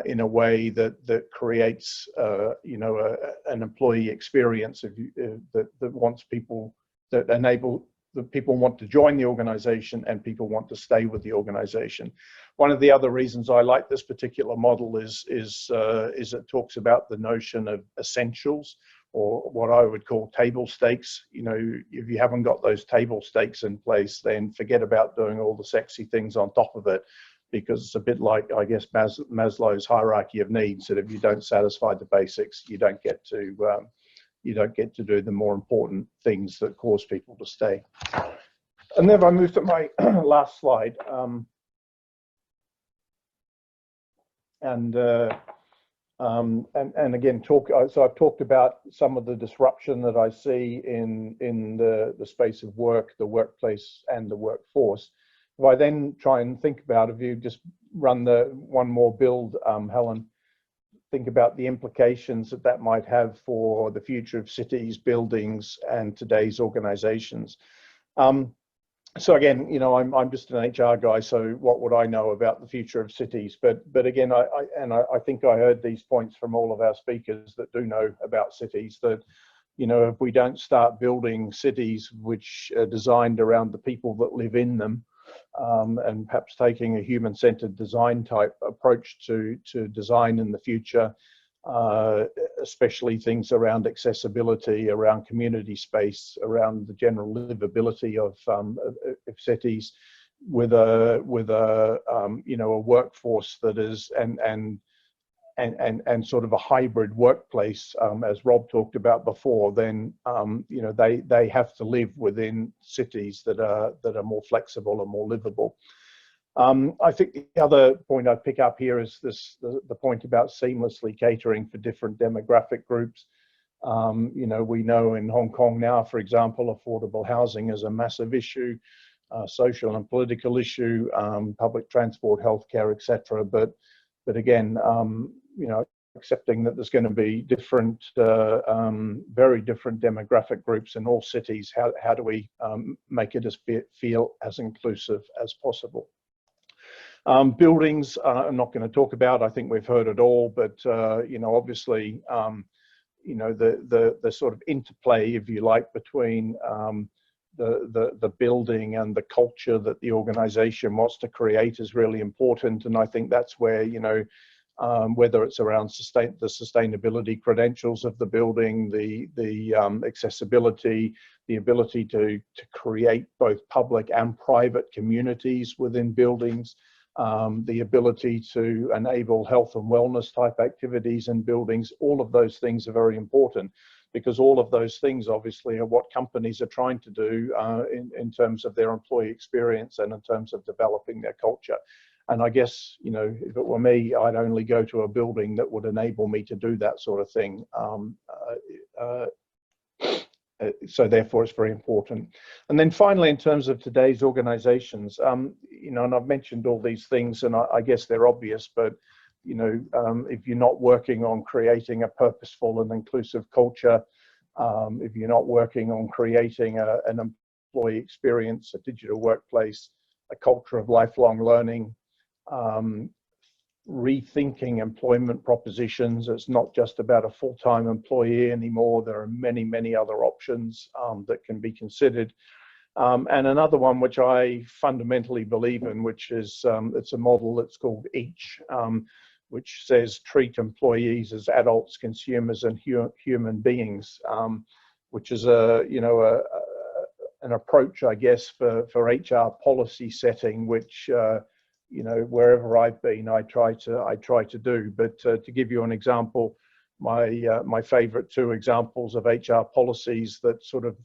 in a way that creates an employee experience that wants people, that enable the people want to join the organization and people want to stay with the organization. One of the other reasons I like this particular model is it talks about the notion of essentials, or what I would call table stakes. If you haven't got those table stakes in place, then forget about doing all the sexy things on top of it, because it's a bit like, I guess, Maslow's hierarchy of needs, that if you don't satisfy the basics, you don't get to do the more important things that cause people to stay. And then if I move to my last slide, and again, so I've talked about some of the disruption that I see in the space of work, the workplace and the workforce. If I then try and think about, if you just run the one more build, Helen, think about the implications that might have for the future of cities, buildings, and today's organizations. So again, I'm just an HR guy, so what would I know about the future of cities? But again, I think I heard these points from all of our speakers that do know about cities, that if we don't start building cities which are designed around the people that live in them, and perhaps taking a human-centered design type approach to design in the future, especially things around accessibility, around community space, around the general livability of cities, with a workforce that is and sort of a hybrid workplace, as Rob talked about before, then they have to live within cities that are more flexible and more livable. I think the other point I'd pick up here is the point about seamlessly catering for different demographic groups. We know in Hong Kong now, for example, affordable housing is a massive issue, social and political issue, public transport, healthcare, etc. But again, accepting that there's going to be different, very different demographic groups in all cities, how do we make it feel as inclusive as possible? Buildings, I'm not going to talk about. I think we've heard it all, but obviously, the sort of interplay, if you like, between the building and the culture that the organization wants to create is really important. And I think that's where, whether it's around the sustainability credentials of the building, the accessibility, the ability to create both public and private communities within buildings, the ability to enable health and wellness type activities in buildings, all of those things are very important, because all of those things obviously are what companies are trying to do in terms of their employee experience and in terms of developing their culture. And I guess, if it were me, I'd only go to a building that would enable me to do that sort of thing. So therefore, it's very important. And then finally, in terms of today's organizations, and I've mentioned all these things, and I guess they're obvious, but if you're not working on creating a purposeful and inclusive culture, if you're not working on creating an employee experience, a digital workplace, a culture of lifelong learning, rethinking employment propositions. It's not just about a full-time employee anymore. There are many, many other options that can be considered. And another one which I fundamentally believe in, which is, it's a model that's called EACH, which says treat employees as adults, consumers, and human beings, which is an approach, I guess, for HR policy setting, which wherever I've been, I try to do. But to give you an example, my favourite two examples of HR policies that sort of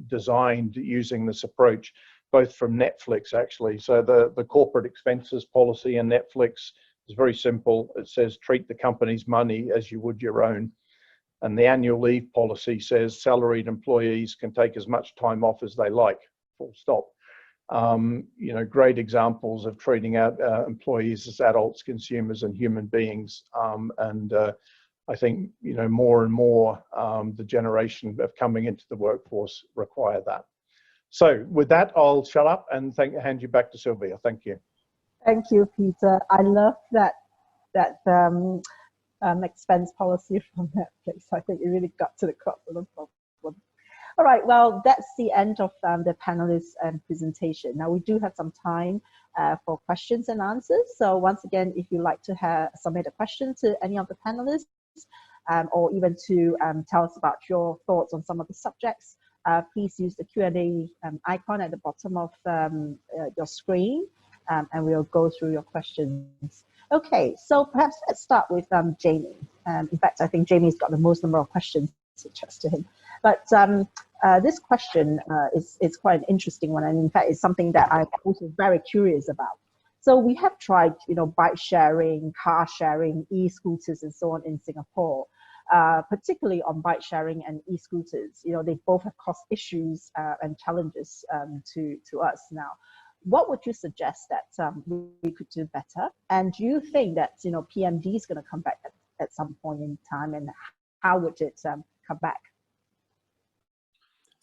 designed using this approach, both from Netflix actually. So the corporate expenses policy in Netflix is very simple. It says treat the company's money as you would your own. And the annual leave policy says salaried employees can take as much time off as they like, full stop. Great examples of treating out employees as adults, consumers, and human beings. I think, more and more the generation of coming into the workforce require that. So with that, I'll shut up and hand you back to Sylvia. Thank you. Thank you, Peter. I love that expense policy from Netflix. I think it really got to the crux of the problem. All right, well, that's the end of the panelists' presentation. Now we do have some time for questions and answers. So once again, if you'd like to submit a question to any of the panelists, or even to tell us about your thoughts on some of the subjects, please use the Q&A icon at the bottom of your screen, and we'll go through your questions. Okay, so perhaps let's start with Jamie. In fact, I think Jamie's got the most number of questions to him. But this question is quite an interesting one, and in fact, it's something that I'm also very curious about. So we have tried, bike sharing, car sharing, e-scooters, and so on in Singapore. Particularly on bike sharing and e-scooters, they both have cost issues and challenges to us now. What would you suggest that we could do better? And do you think that PMD is going to come back at some point in time, and how would it come back?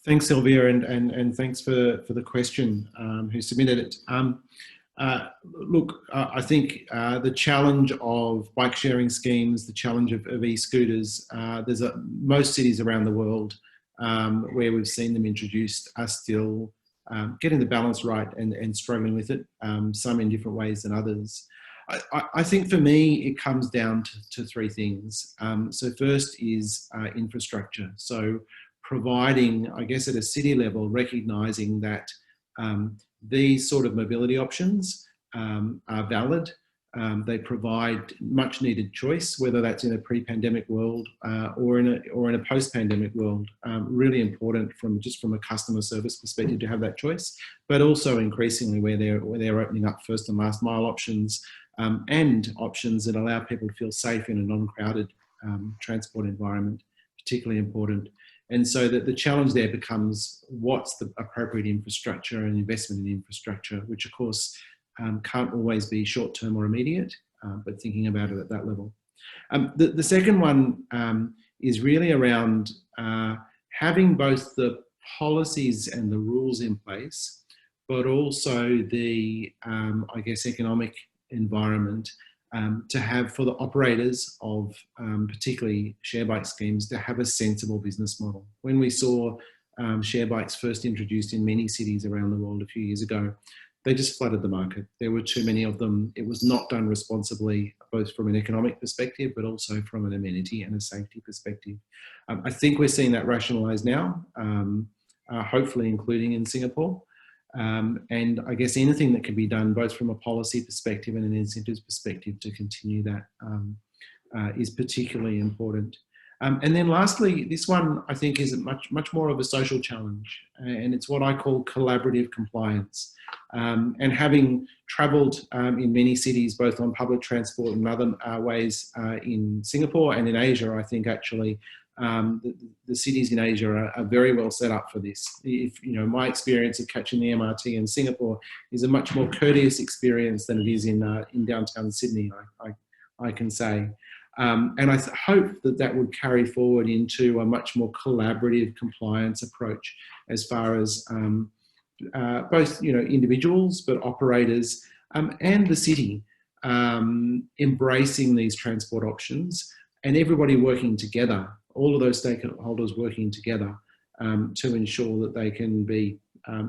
Thanks, Sylvia, and thanks for the question who submitted it. Look, I think the challenge of bike sharing schemes, the challenge of e-scooters, there's most cities around the world where we've seen them introduced are still getting the balance right and struggling with it, some in different ways than others. I think for me, it comes down to three things. So first is infrastructure. So providing, I guess at a city level, recognising that these sort of mobility options are valid. They provide much needed choice, whether that's in a pre-pandemic world or in a post-pandemic world. Really important from a customer service perspective to have that choice, but also increasingly where they're opening up first and last mile options and options that allow people to feel safe in a non-crowded transport environment, particularly important. And so that the challenge there becomes what's the appropriate infrastructure and investment in infrastructure, which of course can't always be short-term or immediate, but thinking about it at that level. The second one is really around having both the policies and the rules in place, but also the, I guess, economic environment to have for the operators of particularly share bike schemes to have a sensible business model. When we saw share bikes first introduced in many cities around the world a few years ago, they just flooded the market. There were too many of them. It was not done responsibly, both from an economic perspective, but also from an amenity and a safety perspective. I think we're seeing that rationalised now, hopefully including in Singapore. And I guess anything that can be done both from a policy perspective and an incentives perspective to continue that is particularly important. And then lastly, this one I think is much more of a social challenge, and it's what I call collaborative compliance. And having travelled in many cities, both on public transport and other ways in Singapore and in Asia, I think actually the cities in Asia are very well set up for this. If my experience of catching the MRT in Singapore is a much more courteous experience than it is in downtown Sydney, I can say. And I hope that would carry forward into a much more collaborative compliance approach as far as both individuals, but operators and the city embracing these transport options, and everybody working together, all of those stakeholders working together to ensure that they can be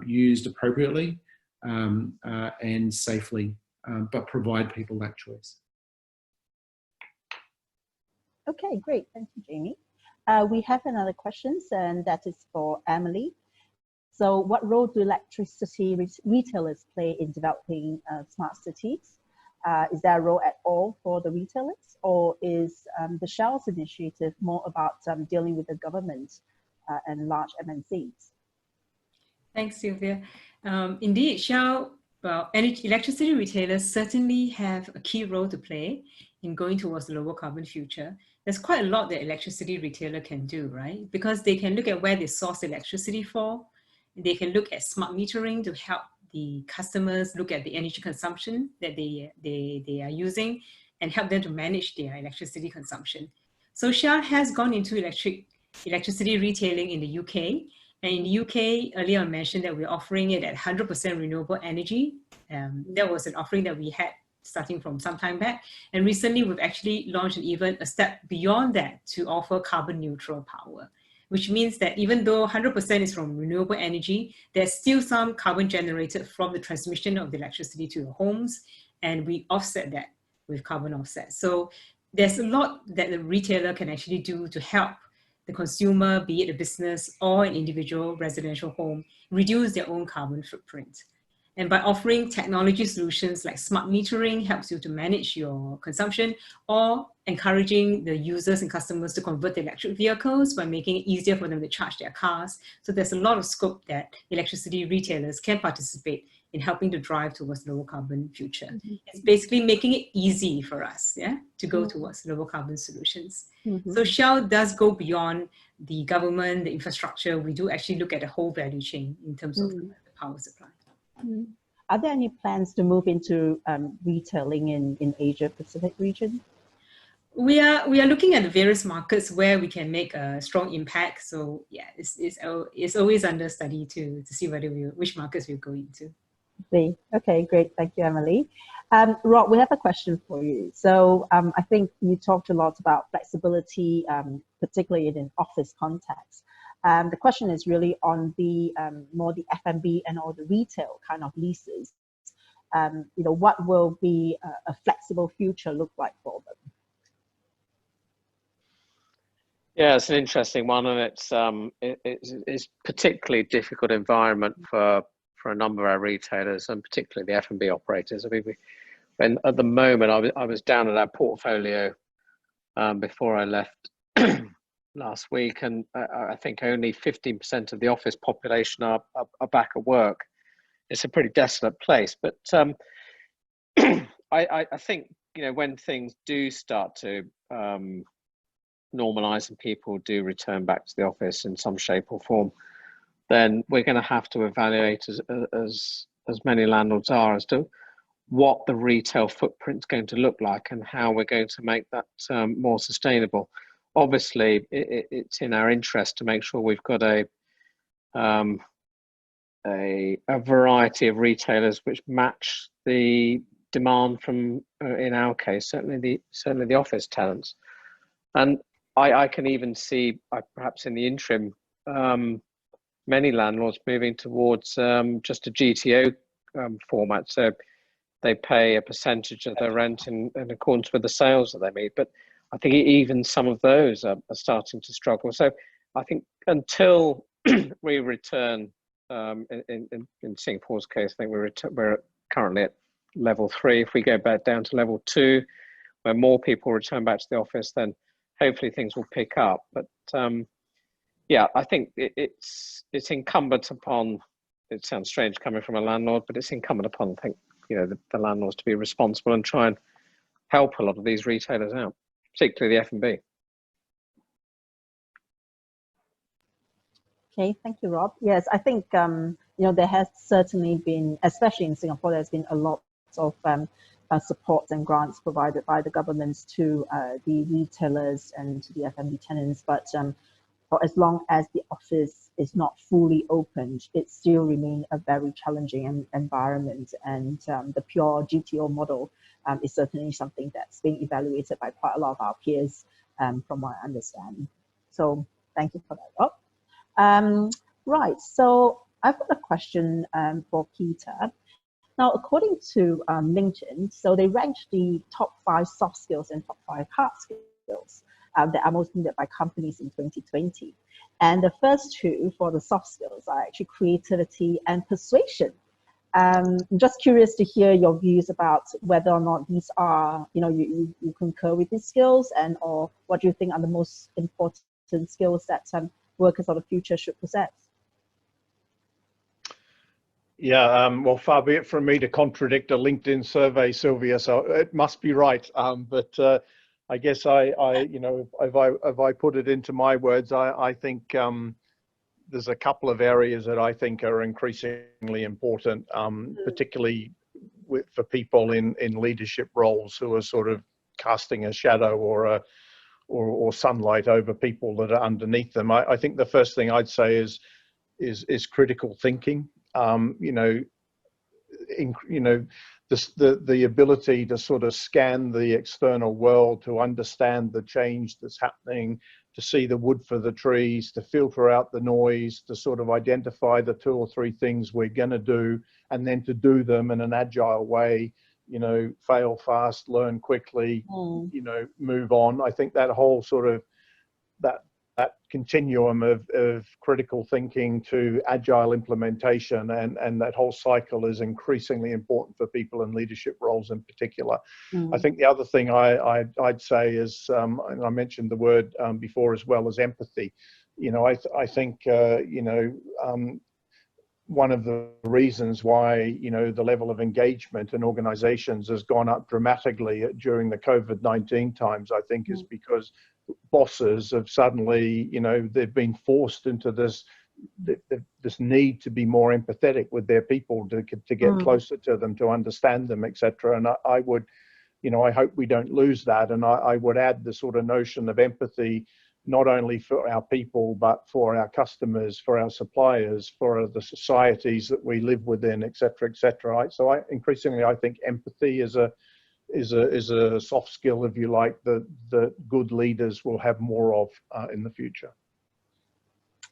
used appropriately and safely, but provide people that choice. Okay, great. Thank you, Jamie. We have another question, and that is for Emily. So what role do electricity retailers play in developing smart cities? Is there a role at all for the retailers, or is the Shell's initiative more about dealing with the government and large MNCs? Thanks, Sylvia. Indeed, Shell, well, electricity retailers certainly have a key role to play in going towards a lower carbon future. There's quite a lot that electricity retailer can do, right? Because they can look at where they source electricity for. They can look at smart metering to help the customers look at the energy consumption that they are using and help them to manage their electricity consumption. So Shell has gone into electricity retailing in the UK. And in the UK, earlier I mentioned that we're offering it at 100% renewable energy. That was an offering that we had starting from some time back. And recently we've actually launched even a step beyond that to offer carbon neutral power, which means that even though 100% is from renewable energy, there's still some carbon generated from the transmission of the electricity to your homes, and we offset that with carbon offset. So there's a lot that the retailer can actually do to help the consumer, be it a business or an individual residential home, reduce their own carbon footprint. And by offering technology solutions like smart metering helps you to manage your consumption, or encouraging the users and customers to convert to electric vehicles by making it easier for them to charge their cars. So there's a lot of scope that electricity retailers can participate in helping to drive towards lower carbon future. Mm-hmm. It's basically making it easy for us, to go towards lower carbon solutions. Mm-hmm. So Shell does go beyond the government, the infrastructure. We do actually look at the whole value chain in terms of the power supply. Mm-hmm. Are there any plans to move into retailing in Asia Pacific region? We are looking at the various markets where we can make a strong impact. So yeah, it's always under study to see which markets we'll go into. Okay, great. Thank you, Emily. Rob, we have a question for you. So I think you talked a lot about flexibility, particularly in an office context. The question is really on the more the F&B and all the retail kind of leases. What will be a flexible future look like for them? Yeah, it's an interesting one, and it's particularly difficult environment for a number of our retailers, and particularly the F&B operators. I mean, at the moment, I was down at our portfolio before I left last week, and I think only 15% of the office population are back at work. It's a pretty desolate place, but I think when things do start to normalize and people do return back to the office in some shape or form, then we're going to have to evaluate as many landlords are as to what the retail footprint is going to look like and how we're going to make that more sustainable. Obviously, it's in our interest to make sure we've got a variety of retailers which match the demand from, in our case, certainly the office tenants. And I can even see, perhaps in the interim, many landlords moving towards just a GTO format. So they pay a percentage of their rent in accordance with the sales that they make. But I think even some of those are starting to struggle. So I think until we return, in Singapore's case, I think we're currently at level 3. If we go back down to level 2, where more people return back to the office, then hopefully things will pick up. But yeah, I think it's incumbent upon, it sounds strange coming from a landlord, but it's incumbent upon, I think, the landlords to be responsible and try and help a lot of these retailers out, particularly the F&B. Okay, thank you, Rob. Yes, I think there has certainly been, especially in Singapore, there's been a lot of support and grants provided by the governments to the retailers and to the F&B tenants. But for as long as the office is not fully opened, it still remains a very challenging environment. And the pure GTO model is certainly something that's being evaluated by quite a lot of our peers, from what I understand. So thank you for that, Rob. Right, so I've got a question for Peter. Now, according to LinkedIn, so they ranked the top 5 soft skills and top 5 hard skills that are most needed by companies in 2020. And the first 2 for the soft skills are actually creativity and persuasion. I'm just curious to hear your views about whether or not these are, you concur with these skills, and or what do you think are the most important skills that workers of the future should possess? Yeah, well, far be it from me to contradict a LinkedIn survey, Sylvia, so it must be right. But I guess if I put it into my words, I think there's a couple of areas that I think are increasingly important, particularly for people in leadership roles who are sort of casting a shadow or sunlight over people that are underneath them. I think the first thing I'd say is critical thinking. The ability to sort of scan the external world, to understand the change that's happening, to see the wood for the trees, to filter out the noise, to sort of identify the 2 or 3 things we're going to do, and then to do them in an agile way, fail fast, learn quickly, move on. I think that whole sort of that continuum of critical thinking to agile implementation and that whole cycle is increasingly important for people in leadership roles in particular. I think the other thing I'd say is, and I mentioned the word before as well, as empathy. I think one of the reasons why the level of engagement in organizations has gone up dramatically during the COVID-19 times, I think, is because bosses have suddenly, they've been forced into this need to be more empathetic with their people, to get closer to them, to understand them, etc. And I would, I hope we don't lose that. And I would add the sort of notion of empathy, not only for our people, but for our customers, for our suppliers, for the societies that we live within, etc., etc. So increasingly, I think empathy is a soft skill, if you like, that good leaders will have more of in the future.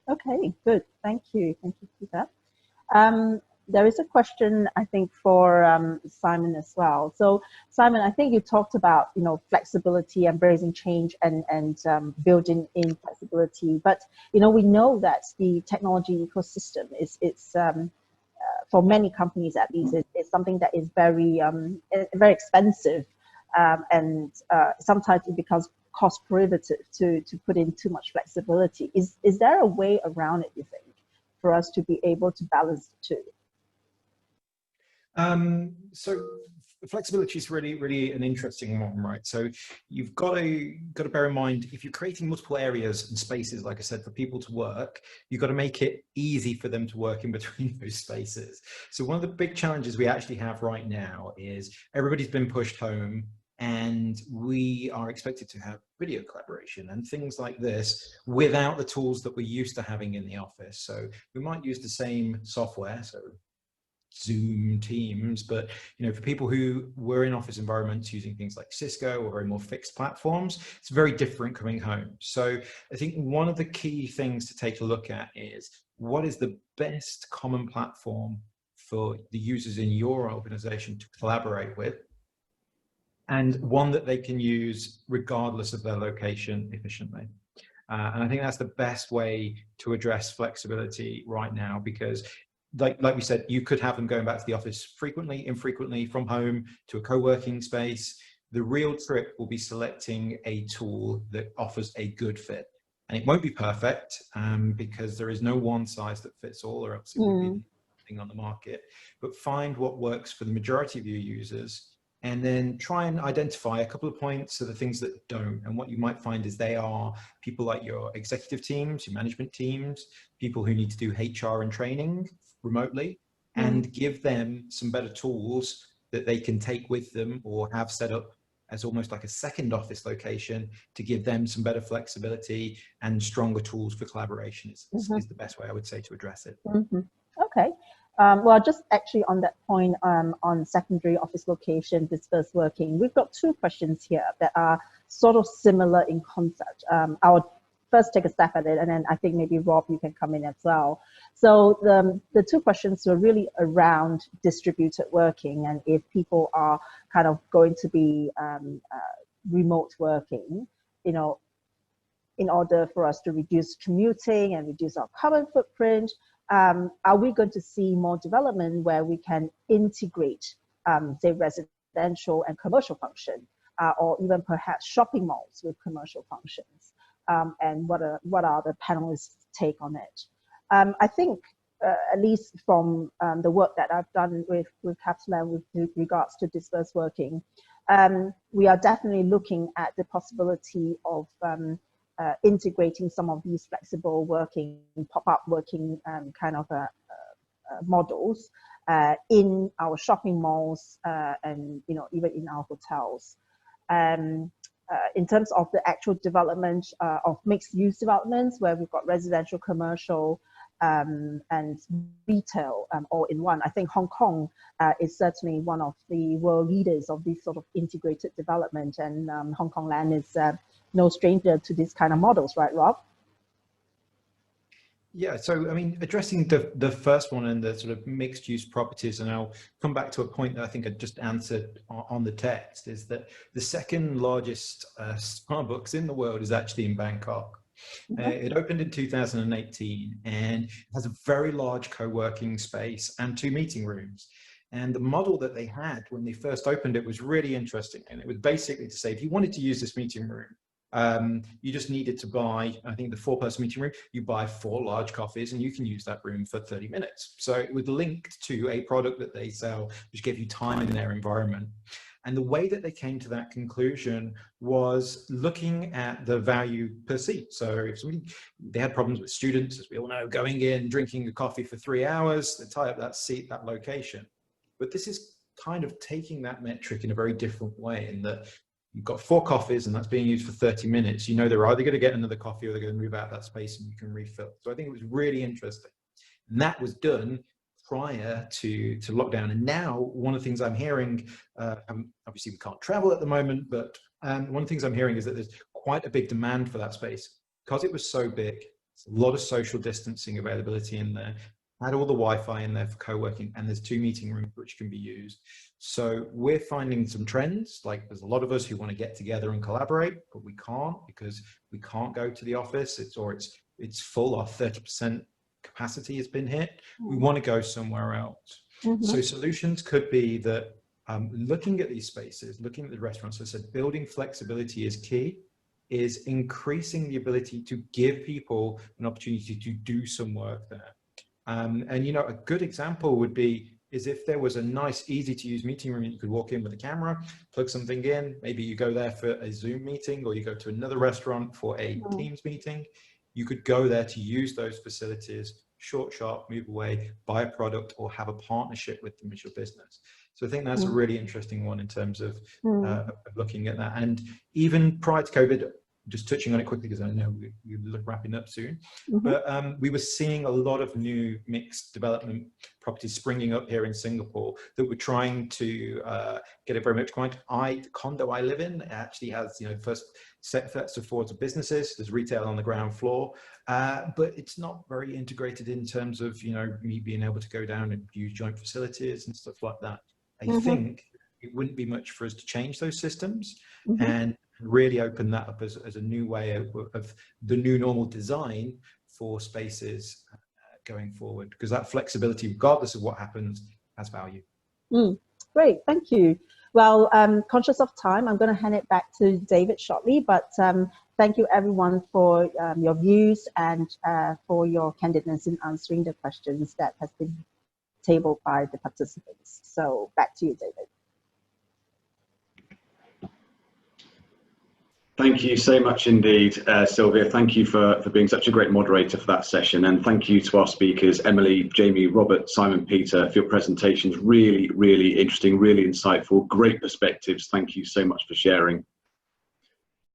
Okay, good. Thank you. Thank you for that. There is a question, I think, for Simon as well. So, Simon, I think you talked about, flexibility, embracing change, and building in flexibility. But, we know that the technology ecosystem is for many companies, at least, it's something that is very expensive, and sometimes it becomes cost prohibitive to put in too much flexibility. Is there a way around it, you think, for us to be able to balance the two? So flexibility is really, really an interesting one, right? So you've got to bear in mind, if you're creating multiple areas and spaces, like I said, for people to work, you've got to make it easy for them to work in between those spaces. So one of the big challenges we actually have right now is everybody's been pushed home, and we are expected to have video collaboration and things like this without the tools that we're used to having in the office. So we might use the same software, so Zoom, Teams, but for people who were in office environments using things like Cisco or very more fixed platforms, it's very different coming home. So I think one of the key things to take a look at is, what is the best common platform for the users in your organization to collaborate with, and one that they can use regardless of their location efficiently. And I think that's the best way to address flexibility right now, because like we said, you could have them going back to the office frequently, infrequently, from home to a co-working space. The real trick will be selecting a tool that offers a good fit. And it won't be perfect, because there is no one size that fits all, or else it would be thing on the market. But find what works for the majority of your users, and then try and identify a couple of points of the things that don't. And what you might find is they are people like your executive teams, your management teams, people who need to do HR and training remotely, and give them some better tools that they can take with them or have set up as almost like a second office location to give them some better flexibility and stronger tools for collaboration is the best way I would say to address it. Okay. Well, just actually on that point, on secondary office location, dispersed working, we've got two questions here that are sort of similar in concept. I'll first take a step at it, and then I think maybe Rob, you can come in as well. So the two questions were really around distributed working, and if people are kind of going to be remote working, you know, in order for us to reduce commuting and reduce our carbon footprint, are we going to see more development where we can integrate, say, residential and commercial function, or even perhaps shopping malls with commercial functions? And what are the panelists' take on it? I think, at least from the work that I've done with CapitaLand with regards to dispersed working, we are definitely looking at the possibility of integrating some of these flexible working, pop-up working kind of models in our shopping malls and even in our hotels. In terms of the actual development of mixed-use developments, where we've got residential, commercial, and retail all in one, I think Hong Kong is certainly one of the world leaders of this sort of integrated development, and Hong Kong Land is no stranger to these kind of models, right, Rob? Yeah, so I mean, addressing the first one and the sort of mixed use properties, and I'll come back to a point that I think I just answered on the text, is that the second largest Starbucks in the world is actually in Bangkok. It opened in 2018 and has a very large co-working space and 2 meeting rooms. And the model that they had when they first opened it was really interesting. And it was basically to say, if you wanted to use this meeting room, you just needed to buy, I think the 4-person meeting room, you buy 4 large coffees and you can use that room for 30 minutes. So it was linked to a product that they sell, which gave you time in their environment. And the way that they came to that conclusion was looking at the value per seat. So if they had problems with students, as we all know, going in, drinking a coffee for 3 hours, they tie up that seat, that location. But this is kind of taking that metric in a very different way, in that you've got 4 coffees and that's being used for 30 minutes. You know they're either going to get another coffee or they're going to move out of that space and you can refill. So I think it was really interesting. And that was done prior to lockdown. And now one of the things I'm hearing, obviously we can't travel at the moment, but one of the things I'm hearing is that there's quite a big demand for that space. Because it was so big, there's a lot of social distancing availability in there, had all the Wi-Fi in there for co-working, and there's 2 meeting rooms which can be used. So we're finding some trends, like there's a lot of us who want to get together and collaborate, but we can't because we can't go to the office, it's full, our 30% capacity has been hit. We want to go somewhere else. So solutions could be that looking at these spaces, looking at the restaurants, as I said, building flexibility is key, is increasing the ability to give people an opportunity to do some work there. And a good example would be if there was a nice, easy to use meeting room, you could walk in with a camera, plug something in, maybe you go there for a Zoom meeting or you go to another restaurant for a Teams meeting. You could go there to use those facilities, short, sharp, move away, buy a product or have a partnership with them as your business. So I think that's a really interesting one in terms of looking at that. And even prior to COVID, just touching on it quickly because I know we're wrapping up soon, but we were seeing a lot of new mixed development properties springing up here in Singapore that were trying to get it very much quiet. The condo I live in actually has, first set of floors to businesses, there's retail on the ground floor, but it's not very integrated in terms of, me being able to go down and use joint facilities and stuff like that. I think it wouldn't be much for us to change those systems and really open that up as a new way of the new normal design for spaces going forward, because that flexibility, regardless of what happens, has value. Great, thank you. Well, conscious of time, I'm going to hand it back to David shortly, but thank you everyone for your views and for your candidness in answering the questions that has been tabled by the participants. So back to you, David. Thank you so much indeed, Sylvia. Thank you for being such a great moderator for that session. And thank you to our speakers, Emily, Jamie, Robert, Simon, Peter, for your presentations. Really, really interesting, really insightful, great perspectives. Thank you so much for sharing.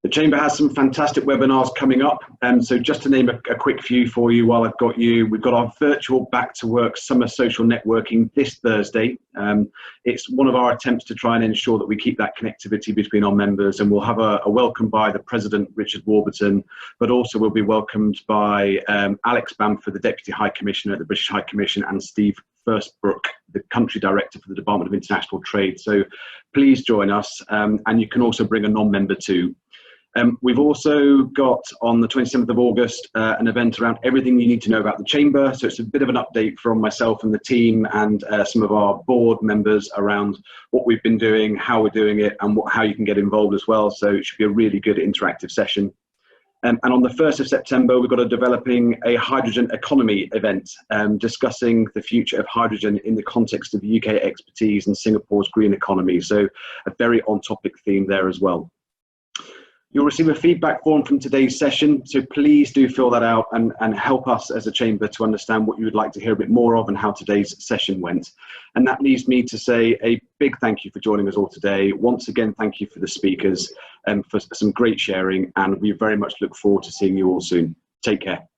The Chamber has some fantastic webinars coming up. So just to name a quick few for you while I've got you, we've got our virtual Back to Work Summer Social Networking this Thursday. It's one of our attempts to try and ensure that we keep that connectivity between our members, and we'll have a welcome by the President, Richard Warburton, but also we'll be welcomed by Alex Bamford, the Deputy High Commissioner at the British High Commission, and Steve Firstbrook, the Country Director for the Department of International Trade. So please join us, and you can also bring a non-member too. We've also got on the 27th of August an event around everything you need to know about the Chamber. So it's a bit of an update from myself and the team and some of our board members around what we've been doing, how we're doing it, and how you can get involved as well. So it should be a really good interactive session. And on the 1st of September, we've got a developing a hydrogen economy event, discussing the future of hydrogen in the context of UK expertise and Singapore's green economy. So a very on-topic theme there as well. You'll receive a feedback form from today's session, so please do fill that out and help us as a Chamber to understand what you would like to hear a bit more of and how today's session went. And that leaves me to say a big thank you for joining us all today. Once again, thank you for the speakers and for some great sharing, and we very much look forward to seeing you all soon. Take care.